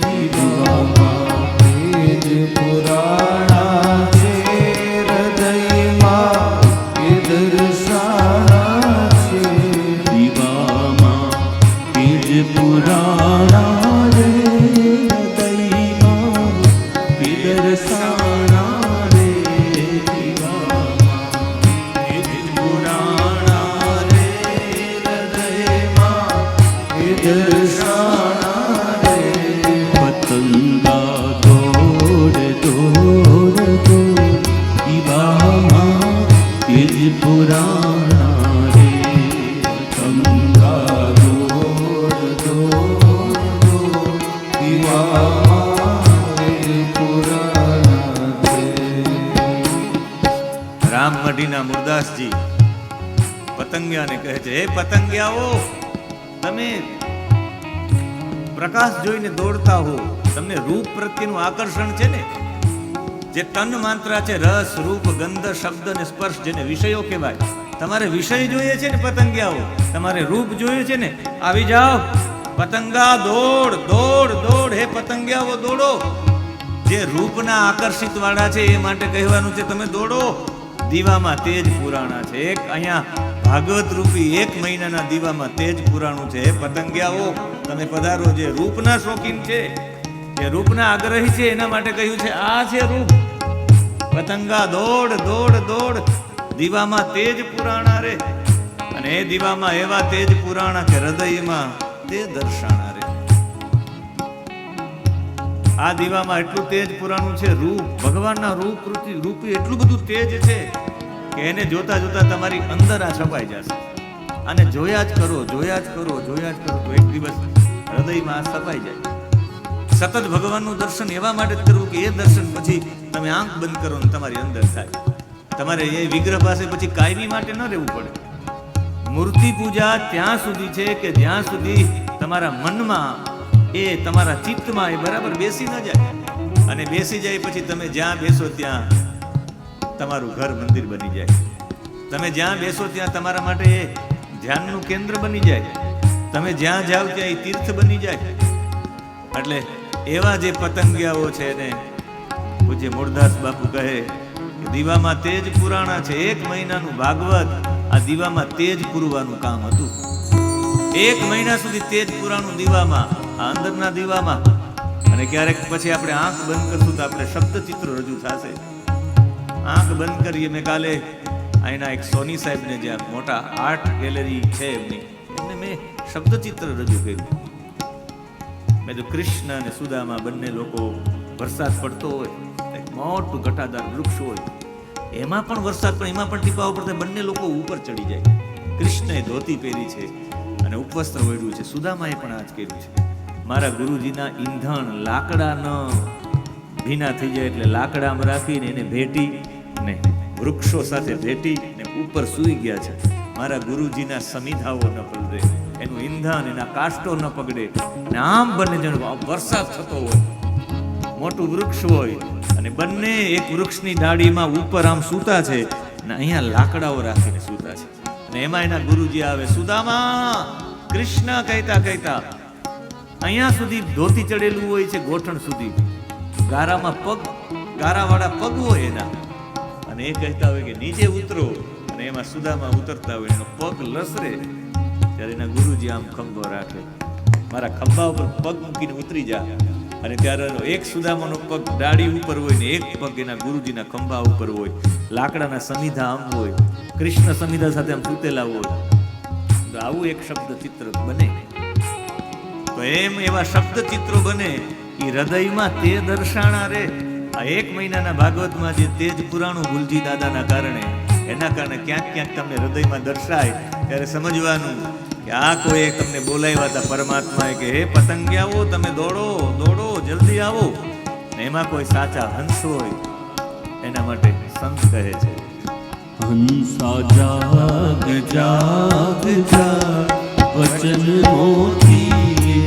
દીવામાં તેજ પુરાણા છે. હૃદયમાં તે દર્શાણા છે. દીવામાં તેજ પુરાણા રે. હૃદયમાં તે દર્શાણા રે. પતંગા દોડ દીવામાં તેજ પુરાણા રે. પતંગા દોડ દીવામાં તેજ પુરાણા રે. રામમઢીના મૂળદાસજી પતંગિયાને કહે છે, હે પતંગિયાઓ, તમે પ્રકાશ જોઈને દોડતા હો, તમને રૂપ પ્રત્યેનું આકર્ષણ છે ને, જે તન માત્રા છે, રસ રૂપ ગંધ શબ્દ અને સ્પર્શ, જેને વિષયો કહેવાય. તમારે વિષય જોઈએ છે ને પતંગિયાઓ, તમારે રૂપ જોઈએ છે ને, આવી જાઓ પતંગા, દોડ દોડ દોડ. હે પતંગિયાઓ દોડો. જે રૂપના આકર્ષિત વાળા છે એ માટે કહેવાનું છે તમે દોડો. દીવામાં તેજ પુરાણા છે. એક અહીંયા ભાગવત રૂપી 1 મહિનાના દીવામાં તેજ પુરાણું છે. હે પતંગિયાઓ તમે પધારો. જે રૂપના શોખીન છે, જે રૂપના આગ્રહી છે, એના માટે કહ્યું છે આ છે રૂપ. પતંગા દોડ દોડ દોડ દીવામાં તેજ પુરાણા રે. અને એ દીવામાં એવા તેજ પુરાણા કે હૃદયમાં તે દર્શાણા રે. આ દીવામાં એટલું તેજ પુરાણું છે. રૂપ ભગવાનના રૂપી એટલું બધું તેજ છે કે એને જોતા જોતા તમારી અંદર આ છપાઈ જશે. અને જોયા જ કરો, જોયા જ કરો, જોયા જ કરો તો એક દિવસ હૃદયમાં આ છપાઈ જાય. સતત ભગવાનનું દર્શન એવા માટે જ કરવું કે એ દર્શન પછી તમે આંખ બંધ કરો ને તમારી અંદર થાય. તમારે એ વિગ્રહ પાસે પછી કાયમી માટે ન રહેવું પડે. મૂર્તિ પૂજા ત્યાં સુધી છે કે જ્યાં સુધી તમારા મનમાં એ તમારા ચિત્તમાં એ બરાબર બેસી ન જાય. અને બેસી જાય પછી તમે જ્યાં બેસો ત્યાં તમારું ઘર મંદિર બની જાય. તમે જ્યાં બેસો ત્યાં તમારા માટે એ ધ્યાનનું કેન્દ્ર બની જાય. તમે જ્યાં જાઓ ત્યાં એ તીર્થ બની જાય. એટલે એવા જે પતંગિયાઓ છે એને પૂજ્ય મૂળદાસ બાપુ કહે કે દીવામાં તેજ પુરાણા છે. 1 મહિનાનું ભાગવત આ દીવામાં તેજ પૂરવાનું કામ હતું. 1 મહિના સુધી તેજ પુરાણું દીવામાં, આ અંદરના દીવામાં. અને ક્યારેક પછી આપણે આંખ બંધ કરશું તો આપણે શબ્દ ચિત્રો રજૂ થશે. આંખ બંધ કરીએ. મેં કાલે અહીંના એક સોની સાહેબને જ્યાં મોટા આર્ટ ગેલેરી છે એમને મેં શબ્દ ચિત્ર રજૂ કર્યું. મેં તો કૃષ્ણ અને સુદામા બંને લોકો, વરસાદ પડતો હોય, એક મોટું ઘટાદાર વૃક્ષ હોય, એમાં પણ વરસાદ પણ એમાં પણ ટીપાઓ પડતા બંને લોકો ઉપર ચડી જાય. કૃષ્ણએ ધોતી પહેરી છે અને ઉપવસ્ત્ર ઓઢ્યું છે. સુદામાએ પણ આ જ કર્યું છે. મારા ગુરુજીના ઈંધણ લાકડા ન ભીના થઈ જાય એટલે લાકડામાં રાખીને એને ભેટી ને વૃક્ષો સાથે ભેટી ને ઉપર સૂઈ ગયા છે. મારા ગુરુજીના સમિધાઓ ન પલળે, એનું ઈંધણ, એના કાષ્ટો ન પગડે. ને આમ બંને જણ વરસાદ થતો હોય, મોટું વૃક્ષ હોય અને બંને એક વૃક્ષની ડાળીમાં ઉપર આમ સૂતા છે ને અહીંયા લાકડાઓ રાખીને સૂતા છે. અને એમાં એના ગુરુજી આવે, સુદામા કૃષ્ણ કહેતા કહેતા અહીંયા સુધી ધોતી ચડેલું હોય છે, ગોઠણ સુધી, ગારામાં પગ, ગારાવાળા પગ હોય એના, અને એ કહેતા હોય કે નીચે ઉતરો. અને એમાં સુદામા ઉતરતા હોય, એનો પગ લસરે ત્યારે એના ગુરુજી આમ ખંભો રાખે, મારા ખંભા ઉપર પગ મૂકીને ઉતરી જા. અને ત્યારે એક સુદામાનો પગ ડાળી ઉપર હોય ને એક પગ એના ગુરુજીના ખંભા ઉપર હોય. લાકડાના સમિધા આમ હોય, કૃષ્ણ સમિધા સાથે આમ સૂતેલા હોય. તો આવું એક શબ્દ ચિત્ર બને. તો એમ એવા શબ્દ ચિત્રો બને એ હૃદયમાં તે દર્શાણા રે. આ 1 મહિનાના ભાગવતમાં જે તેજ પુરાણું ગુલજી દાદાના કારણે, એના કારણે ક્યાંક ક્યાંક તમને હૃદયમાં દર્શાય ત્યારે સમજવાનું કે આ કોઈ તમને બોલાવ્યા હતા પરમાત્માએ કે હે પતંગિયાઓ તમે દોડો દોડો જલ્દી આવો. ને એમાં કોઈ સાચા હંસ હોય એના માટે સંત કહે છે, હંસા જાગ જાગ જાગ વચન મોતી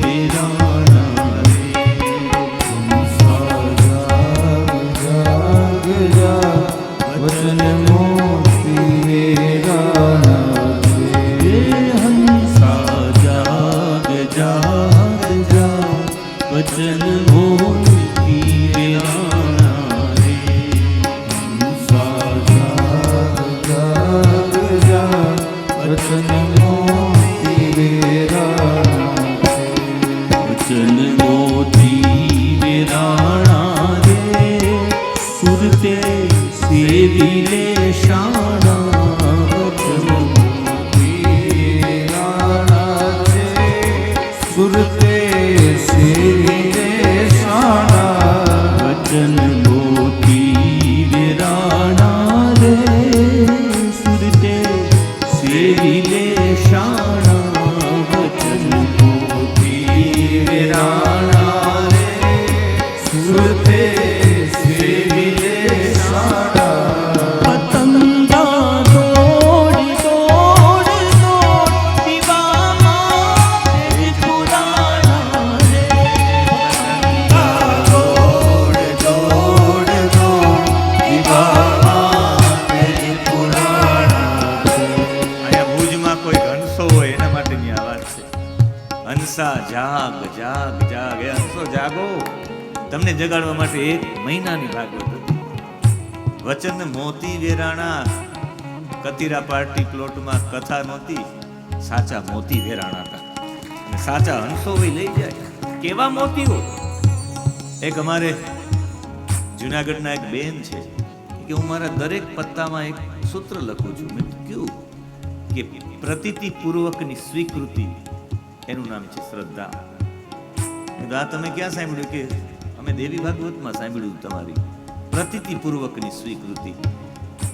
વેરાણા રે. હંસા જાગ જાગ જાગ વચન મોતી વેરાણા રે. હંસા જાગ જાગ જાગ વચન મોતી વેરાણા રે. હંસા જાગ જાગ જાગ વચન મોતી વેરાણા રે. વચન મોતી વેરાણા રે. સુરતે સેવી લે શાણા. વચન મોતી વેરાણા રે. સુરતે સેવી લે શાણા. વચન મોતી વેરાણા રે. સુરતે સેવી લે શાણા. વચન મોતી વેરાણા રે. સુરતે સેવી લે શાણા. પતંગા દોડ દોડ દોડ દીવામાં તેજ પુરાણા રે. પતંગા દોડ દોડ દોડ દીવામાં તેજ પુરાણા રે. અહીંયા ભુજમાં કોઈ હંસો હોય એના માટેની આ વાત છે. હંસા જાગ જાગ જાગ, એ હંસો જાગો. તમને જગાડવા માટે 1 મહિનાની ભાગવત હતી. વચન મોતી વેરાણા. કતીરા પાર્ટી પ્લોટમાં કથા નહોતી, સાચા મોતી વેરાણા હતા. અને સાચા હંસો હોય લઈ જાય. કેવા મોતીઓ! એક અમારે જુનાગઢના એક બેન છે કે હું મારા દરેક પત્તામાં એક સૂત્ર લખું છું. મેં કીધું કે પ્રતીતિ પૂર્વકની સ્વીકૃતિ, એનું નામ છે શ્રદ્ધા. આ તમે ક્યાં સાંભળ્યું? કે અમે દેવી ભાગવતમાં સાંભળ્યું તમારી પ્રતીતિ પૂર્વકની સ્વીકૃતિ.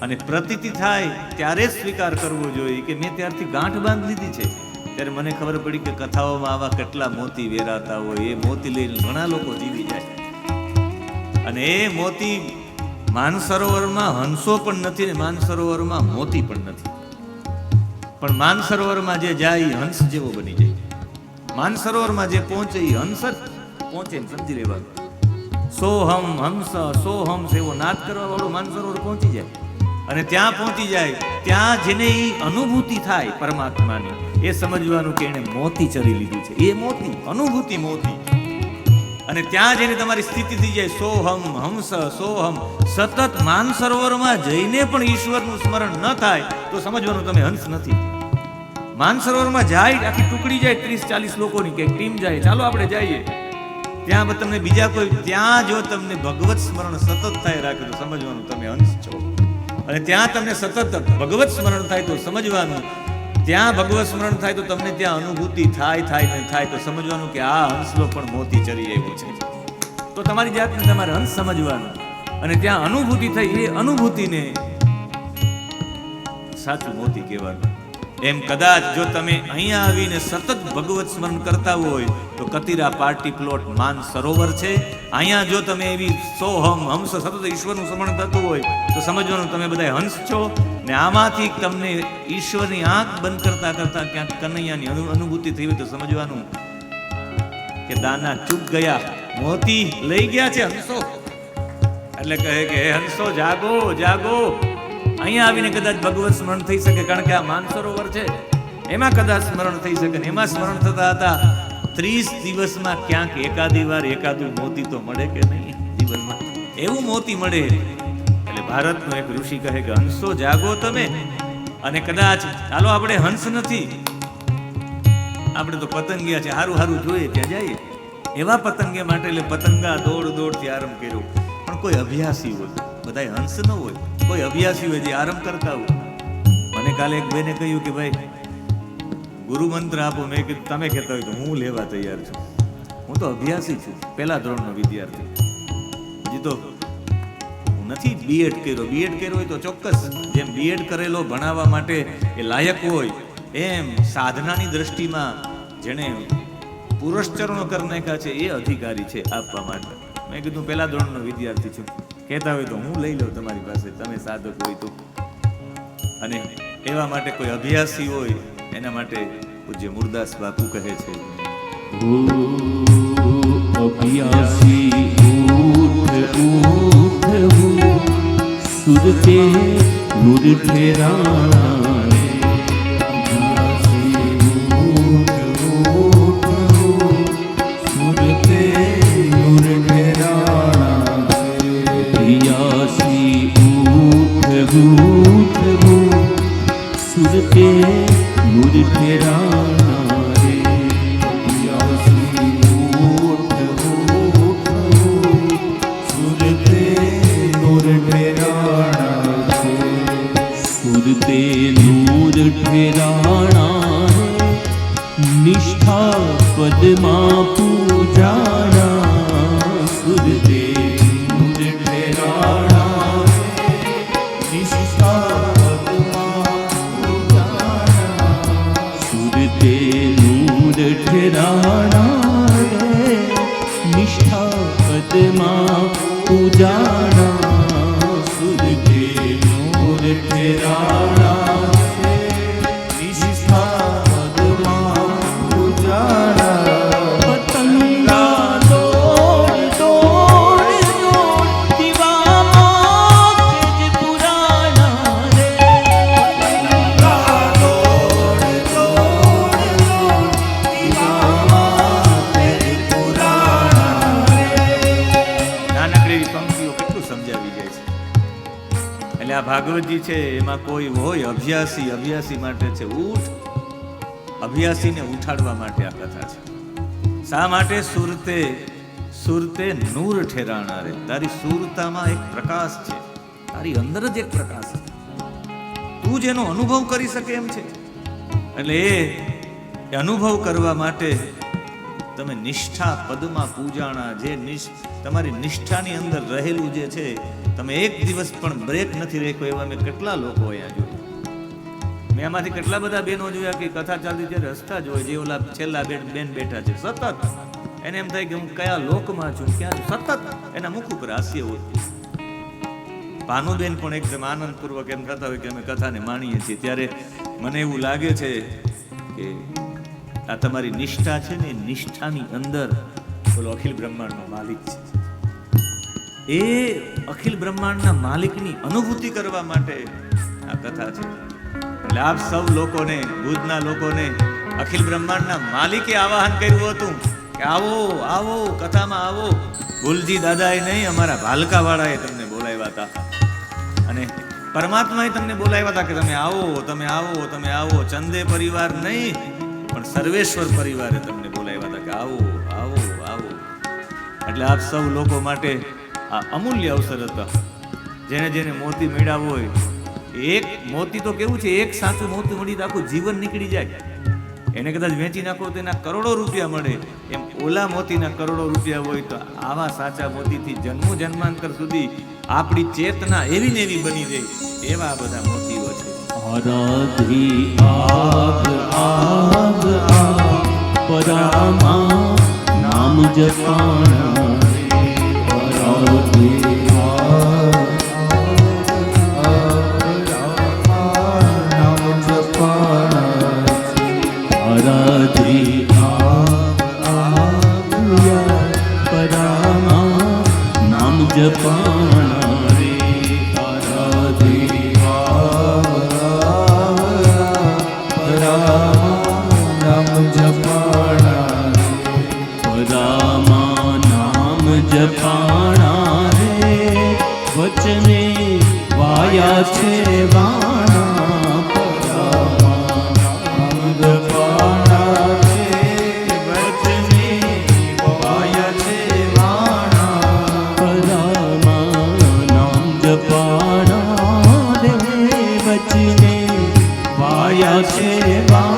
અને પ્રતીતિ થાય ત્યારે જ સ્વીકાર કરવો જોઈએ. કે મેં ત્યારથી ગાંઠ બાંધી લીધી છે. ત્યારે મને ખબર પડી કે કથાઓમાં આવા કેટલા મોતી વેરાતા હોય. એ મોતી લઈને ઘણા લોકો જીવી જાય. અને એ મોતી માનસરોવરમાં હંસો પણ નથી ને માનસરોવરમાં મોતી પણ નથી. પણ માનસરોવરમાં જે જાય એ હંસ જેવો બની જાય. માનસરોવરમાં જે પહોંચે એ હંસ જ પહોંચે એમ સમજી લેવાનું. સોહમ હંસ સોહમ એવો નાદ કરવા વાળો માનસરોવર પહોંચી જાય. અને ત્યાં પહોંચી જાય ત્યાં જેને એ અનુભૂતિ થાય પરમાત્માની, એ સમજવાનું કે એને મોતી ચરી લીધું છે. એ મોતી, અનુભૂતિ મોતી. અને ત્યાં જઈને તમારી સ્થિતિ થઈ જાય સોહમ હંસ સોહમ. સતત માનસરોવરમાં જઈને પણ ઈશ્વરનું સ્મરણ ન થાય તો સમજવાનું તમે હંસ નથી. માનસરોવરમાં જાય, આખી ટુકડી જાય 30-40 લોકોની કે ટીમ જાય, ચાલો આપણે જઈએ. ત્યાં તમને બીજા કોઈ, ત્યાં જો તમને ભગવત સ્મરણ સતત થાય રાખે તો સમજવાનું તમે હંસ છો. અને ત્યાં તમને સતત ભગવત સ્મરણ થાય તો સમજવાનું, ત્યાં ભગવત સ્મરણ થાય તો તમને ત્યાં અનુભૂતિ થાય તો સમજવાનું કે આ હંસલો પણ મોતી ચરી આવ્યો છે. તો તમારી જાતને તમારે હંસ સમજવાનું. અને ત્યાં અનુભૂતિ થઈ, એ અનુભૂતિને સાચું મોતી કહેવાનું. એમ કદાચ જો તમે અહીંયા આવીને સતત ભગવત સ્મરણ કરતા હોય તો કતિરા પાર્ટી પ્લોટ માન સરોવર છે. અહીંયા જો તમે એવી સોહમ હંસ સતત ઈશ્વરનું સ્મરણ થતું હોય તો સમજવાનું તમે બધા હંસ છો. ને આમાંથી તમને ઈશ્વરની આંખ બંધ કરતા કરતા ક્યાંક કનૈયાની અનુભૂતિ થઈ હોય તો સમજવાનું કે દાના ચૂક ગયા, મોતી લઈ ગયા છે હંસો. એટલે કહે કે હે હંસો જાગો જાગો. અહીંયા આવીને કદાચ ભગવત સ્મરણ થઈ શકે, કારણ કે આ માનસરોવર છે એમાં કદાચ સ્મરણ થઈ શકે. એમાં સ્મરણ થતા હતા 30 દિવસમાં ક્યાંક એકાદી વાર એકાદું મોતી તો મળે કે નહીં જીવનમાં? એવું મોતી મળે. એટલે ભારતનો એક ઋષિ કહે કે હંસો જાગો તમે. અને કદાચ ચાલો આપણે હંસ નથી, આપણે તો પતંગિયા છે, હારું હારું જોઈએ ત્યાં જઈએ. એવા પતંગિયા માટે એટલે પતંગા દોડથી આરંભ કર્યો. પણ કોઈ અભ્યાસી હોય, બધાય હંસ ન હોય, કોઈ અભ્યાસી હોય જે આરંભ કરતા હોય. મને કાલે એક બેને કહ્યું કે ભાઈ ગુરુ મંત્ર આપો. મેં કીધું તમે કહેતા હોય તો હું લેવા તૈયાર છું. હું તો અભ્યાસી છું, પહેલા ધોરણનો વિદ્યાર્થી. હજી તો હું નથી બીએડ કર્યો. બીએડ કર્યો હોય તો ચોક્કસ, જેમ બીએડ કરેલો ભણાવવા માટે એ લાયક હોય, એમ સાધનાની દ્રષ્ટિમાં જેણે પુરસ્ચરણો કરી નાખ્યા છે એ અધિકારી છે આપવા માટે. મેં કીધું પહેલા ધોરણનો વિદ્યાર્થી છું, કહેતા હોય તો હું લઈ લઉં તમારી પાસે, તમે સાધક હોય તો. અને એવા માટે કોઈ અભ્યાસી હોય એના માટે પૂજ્ય મુરદાસ બાપુ કહે છે, અભ્યાસી ઊઠ સુરતે નૂર ઠેરાણા રે. અભ્યાસી ઊઠ સુરતે નૂર ઠેરાણા રે. અભ્યાસી ઊઠ સુરતે નૂર ઠેરાણા રે. અભ્યાસી ઊઠ સુરતે નૂર ઠેરાણા છે. સુરતે નૂર ઠેરાણા નિષ્ઠા પદમાં પૂજાણા. સુરતે નૂર ઠેરાણા નિષ્ઠા ઠેરાણા રે. નિષ્ઠા પદમાં પૂજાણા. સુરતે નૂર ઠેરાણા છે. નિષ્ઠા પદમાં પૂજાણા. પતંગા દોડ દોડ દોડ દીવામાં તેજ પુરાણા રે. પતંગા દોડ દોડ દોડ આ ભાગવતજી છે એમાં કોઈ હોય અભ્યાસી, અભ્યાસી માટે છે ઊઠ. અભ્યાસીને ઉઠાડવા માટે આ કથા છે. શા માટે? સુરતે નૂર ઠેરાણા રે. તારી સુરતામાં એક પ્રકાશ છે, તારી અંદર જ એક પ્રકાશ છે, તું જેનો અનુભવ કરી શકે એમ છે. એટલે એ અનુભવ કરવા માટે તમે નિષ્ઠા પદમાં પૂજાણા, જે તમારી નિષ્ઠાની અંદર રહેલું જે છે, તમે એક દિવસ પણ બ્રેક નથી રાખ્યો. એવા મેં કેટલા લોકો અહીંયા જોયા. મેં આમાંથી કેટલા બધા બહેનો જોયા કે કથા ચાલતી ત્યારે હસતા જ હોય. જે ઓલા છેલ્લા બેન બેઠા છે સતત એને એમ થાય કે હું કયા લોકમાં છું, ક્યાં છું, સતત એના મુખ ઉપર હાસ્ય હોય. ભાનુબેન પણ એકદમ આનંદપૂર્વક એમ કહેતા હોય કે અમે કથાને માણીએ છીએ. ત્યારે મને એવું લાગે છે કે આ તમારી નિષ્ઠા છે ને, નિષ્ઠાની અંદર બોલો અખિલ બ્રહ્માંડનો માલિક છે. એ અખિલ બ્રહ્માંડના માલિકની અનુભૂતિ કરવા માટે આ કથા છે. એટલે આપ સૌ લોકોને, ભુજના લોકોને અખિલ બ્રહ્માંડના માલિકે આવાહન કર્યું હતું કે આવો આવો કથામાં આવો. ભુલજી દાદાએ નહીં, અમારા ભાલકાવાળાએ તમને બોલાવ્યા હતા અને પરમાત્માએ તમને બોલાવ્યા હતા કે તમે આવો, તમે આવો, તમે આવો. ચંદે પરિવાર નહીં પણ સર્વેશ્વર પરિવારે તમને બોલાવ્યા હતા કે આવો આવો આવો. એટલે આપ સૌ લોકો માટે આ અમૂલ્ય અવસર હતા. જેને જેને મોતી મળ્યા હોય, એક મોતી તો કેવું છે, એક સાચું મોતી મળી તો આખું જીવન નીકળી જાય. એને કદાચ વેચી નાખો તો એના કરોડો રૂપિયા મળે, એમ ઓલા મોતીના કરોડો રૂપિયા હોય તો આવા સાચા મોતીથી જન્મો જન્માંતર સુધી આપણી ચેતના એવી ને એવી બની રહે, એવા બધા મોતીઓ છે. આરાધી આગ આગ આગ પરામા નામ જપાણા રે. આરાધી આગ નામ જપાણા છે. આરાધી આગ પરામા નામ જપાણા રે. આરાધી જપાણા રે. વચને વાયા છે વાણા. નામ જપાણા રે. વચને વાયા છે વાણા. નામ જપાણા રે. વચને વાયા છે વાણા.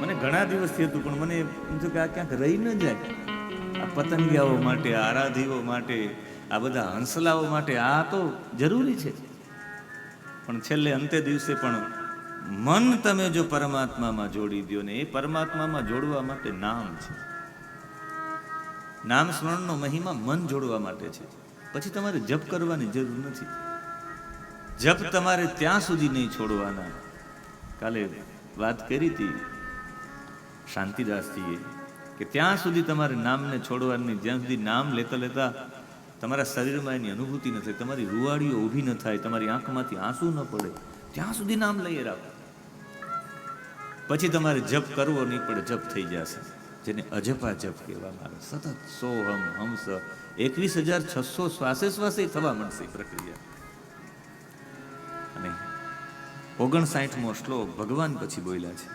મને ઘણા દિવસથી હતું પણ મને એમ થયું કે આ ક્યાંક રહી ન જાય. આ પતંગિયાઓ માટે, આરાધીઓ માટે, આ બધા હંસલાઓ માટે આ તો જરૂરી છે. પણ છેલ્લે અંતે દિવસે પણ મન તમે જો પરમાત્મામાં જોડી દો ને, એ પરમાત્મામાં જોડવા માટે નામ છે. નામ સ્મરણનો મહિમા મન જોડવા માટે છે. પછી તમારે જપ કરવાની જરૂર નથી. જપ તમારે ત્યાં સુધી નહીં છોડવાના. કાલે વાત કરી હતી શાંતિદાસજીએ કે ત્યાં સુધી તમારે નામને છોડવાની, જ્યાં સુધી નામ લેતા લેતા તમારા શરીરમાં એની અનુભૂતિ ન થાય, તમારી રૂવાડીઓ ઊભી ન થાય, તમારી આંખમાંથી આંસુ ન પડે, ત્યાં સુધી નામ લઈએ રાખો. પછી તમારે જપ કરવો નહીં પડે, જપ થઈ જશે. જેને અજપા જપ કહેવામાં આવે. સતત સોહમ હંસ 21,600 શ્વાસે શ્વાસે થવા મળશે પ્રક્રિયા. અને 59મો શ્લોક ભગવાન પછી બોલ્યા છે.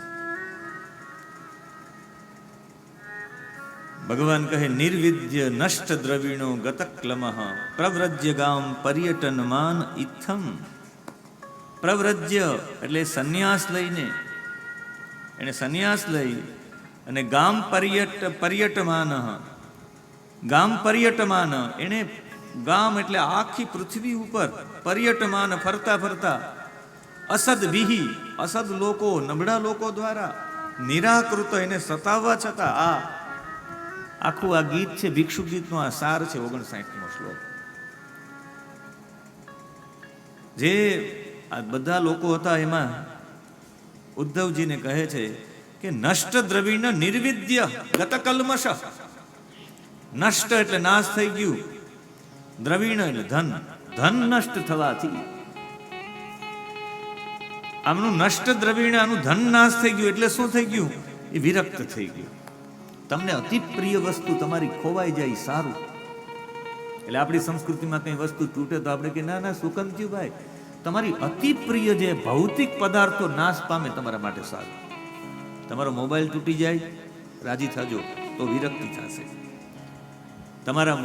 ભગવાન કહે, નિર્વિદ્ય નષ્ટ દ્રવિણો ગતક્લમઃ પ્રવ્રજ્ય ગામ પર્યટનમાન ઇથમ. પ્રવ્રજ્ય એટલે સંન્યાસ લઈને, એને સંન્યાસ લઈ અને ગામ પર્યટમાન, ગામ પર્યટમાન, એને ગામ એટલે આખી પૃથ્વી ઉપર, પર્યટમાન ફરતા ફરતા, અસદ વિહી, અસદ લોકો, નબળા લોકો દ્વારા નિરાકૃત, એને સતાવવા છતાં આ આખું આ ગીત છે, ભિક્ષુ ગીતનો આ સાર છે. 59મો શ્લોક. જે આ બધા લોકો હતા એમાં ઉદ્ધવજીને કહે છે કે નષ્ટ દ્રવિણ નિર્વિદ્ય ગત કલ્મશ. નષ્ટ એટલે નાશ થઈ ગયું, દ્રવિણ એટલે ધન, ધન નષ્ટ થવાથી આમનું નષ્ટ દ્રવિણ, આનું ધન નાશ થઈ ગયું એટલે શું થઈ ગયું? એ વિરક્ત થઈ ગયું. તમને અતિ પ્રિય વસ્તુ તમારી ખોવાઈ જાય સારું. એટલે આપણી સંસ્કૃતિમાં કઈ વસ્તુ તૂટે તો આપણે કે ના ના શું કેમ થયું ભાઈ? તમારી અતિ પ્રિય જે ભૌતિક પદાર્થો નાશ પામે તમારા માટે સારું. તમારો મોબાઈલ તૂટી જાય રાજી થજો તો વિરક્તિ થશે. તમારા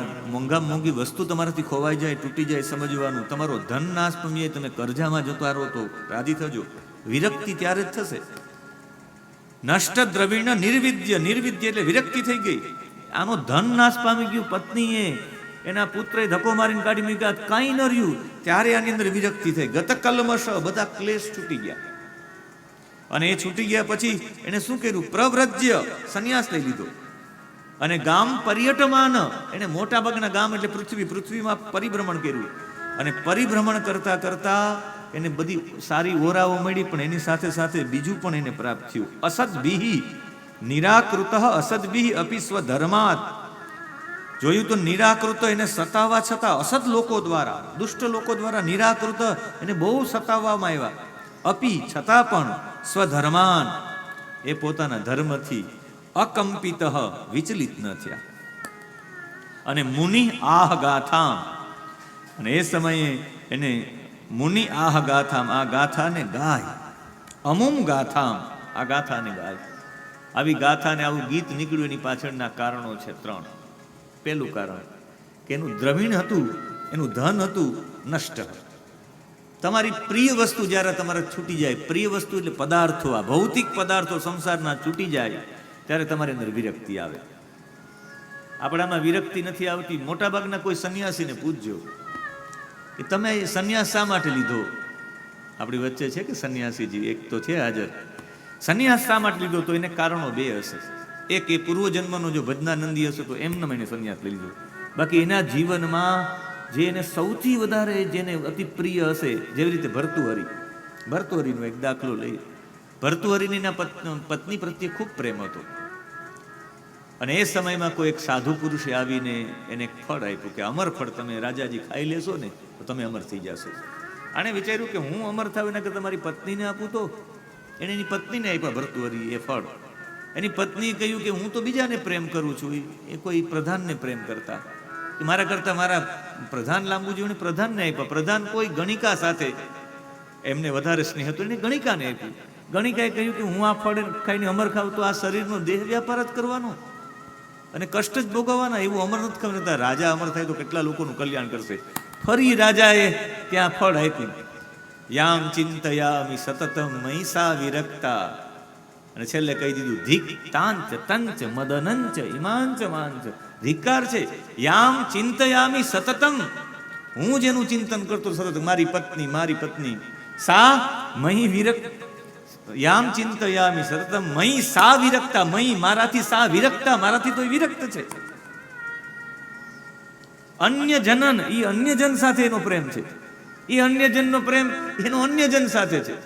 મોંઘી વસ્તુ તમારાથી ખોવાઈ જાય, તૂટી જાય, સમજવાનું. તમારો ધન નાશ પામીએ, તમે કરજામાં જતા રહો તો રાજી થજો, વિરક્તિ ત્યારે જ થશે. નષ્ટ દ્રવિણ નિર્વિદ્ય, નિર્વિદ્ય એટલે વિરક્તિ થઈ ગઈ. આનો ધન નાશ પામી ગયું, પત્નીએ એના પુત્રએ ધક્કો મારીને કાઢી મૂક્યા, કાંઈ ન રહ્યું, ત્યારે આની અંદર વિરક્તિ થઈ. ગત કલ્મશ, બધા ક્લેશ છૂટી ગયા. અને એ છૂટી ગયા પછી એને શું કર્યું? પ્રવ્રજ્ય, સંન્યાસ લઈ લીધો. અને ગામ પર્યટમાન, એને મોટા ભાગના ગામ એટલે પૃથ્વીમાં પરિભ્રમણ કર્યું. અને પરિભ્રમણ કરતા કરતા એને બધી સારી ઓરાઓ મળી, પણ એની સાથે સાથે બીજું પણ એને પ્રાપ્ત થયું. અસદ્ભિઃ નિરાકૃત અસદ્ભિઃ અપી સ્વધર્માત. જોયું તો નિરાકૃત, એને સતાવવા છતાં અસદ લોકો દ્વારા, દુષ્ટ લોકો દ્વારા નિરાકૃત, એને બહુ સતાવવામાં આવ્યા. અપી છતાં પણ સ્વધર્માન, એ પોતાના ધર્મથી અકંપિત વિચલિત ન થયા. અને મુનિ આહ ગાથામ, અને એ સમયે એને મુનિ આહ ગાથામ, આ ગાથાને ગાય. અમુમ ગાથામ, આ ગાથાને ગાય. આવી ગાથાને આવું ગીત નીકળ્યું એની પાછળના કારણો છે 3. પહેલું કારણ કે એનું દ્રવિણ હતું, એનું ધન હતું નષ્ટ. તમારી પ્રિય વસ્તુ જ્યારે તમારે છૂટી જાય, પ્રિય વસ્તુ એટલે પદાર્થો, આ ભૌતિક પદાર્થો સંસારના છૂટી જાય ત્યારે તમારી અંદર વિરક્તિ આવે. આપણામાં વિરક્તિ નથી આવતી. મોટાભાગના કોઈ સંન્યાસીને પૂછજો કે તમે સંન્યાસ શા માટે લીધો? આપણી વચ્ચે છે કે સંન્યાસીજી? એક તો છે હાજર. સંન્યાસ શા માટે લીધો? તો એને કારણો 2 હશે. એક, એ પૂર્વજન્મનો જો ભજનાનંદી હશે તો એમને એને સંન્યાસ લઈ લીધો. બાકી એના જીવનમાં જે એને સૌથી વધારે જેને અતિ પ્રિય હશે, જેવી રીતે ભર્તૃહરિનો એક દાખલો લઈએ. ભર્તૃહરિના પત્ની પ્રત્યે ખૂબ પ્રેમ હતો. અને એ સમયમાં કોઈ એક સાધુ પુરુષે આવીને એને એક ફળ આપ્યું કે અમર ફળ તમે રાજાજી ખાઈ લેશો ને તો તમે અમર થઈ જશો. આણે વિચાર્યું કે હું અમર થાવ એના કરતાં તમારી પત્નીને આપું. તો એને એની પત્નીને આપ્યા ભર્તૃહરિ એ ફળ. એની પત્નીએ કહ્યું કે હું તો બીજાને પ્રેમ કરું છું, એ કોઈ પ્રધાનને પ્રેમ કરતા, કે મારા કરતાં મારા પ્રધાન લાંબુ જીવને પ્રધાનને આપ્યા. પ્રધાન કોઈ ગણિકા સાથે એમને વધારે સ્નેહ હતો, એને ગણિકાને આપ્યું. ગણિકાએ કહ્યું કે હું આ ફળ ખાઈને અમર ખાવ તો આ શરીરનો દેહ વ્યાપાર જ કરવાનો અને કષ્ટ જ ભોગવવાના, એવું અમર નથી ખબર. રાજા અમર થાય તો કેટલા લોકોનું કલ્યાણ કરશે. ફરી રાજાએ ત્યાં ફળ આપ્યું. યામ ચિંતયામિ સતતમ મહિષા વિરક્તા. અને છેલ્લે કહી દીધું ધિક તાંચ તંચ મદનંચ ઇમાંચ માંચ. ધિક્કાર છે. યામ ચિંતયામિ સતતમ, હું જેનું ચિંતન કરતો સતત, મારી પત્ની સા મહી વિરક્ત. યામ ચિંતયામિ સતતમ મહી સા વિરક્તા. મહી મારાથી, સા વિરક્તા મારાથી તો વિરક્ત છે. અન્ય જનન, એ અન્ય જન સાથે એનો પ્રેમ છે. એ અન્ય જનનો પ્રેમ એનો અન્ય જન સાથે છે.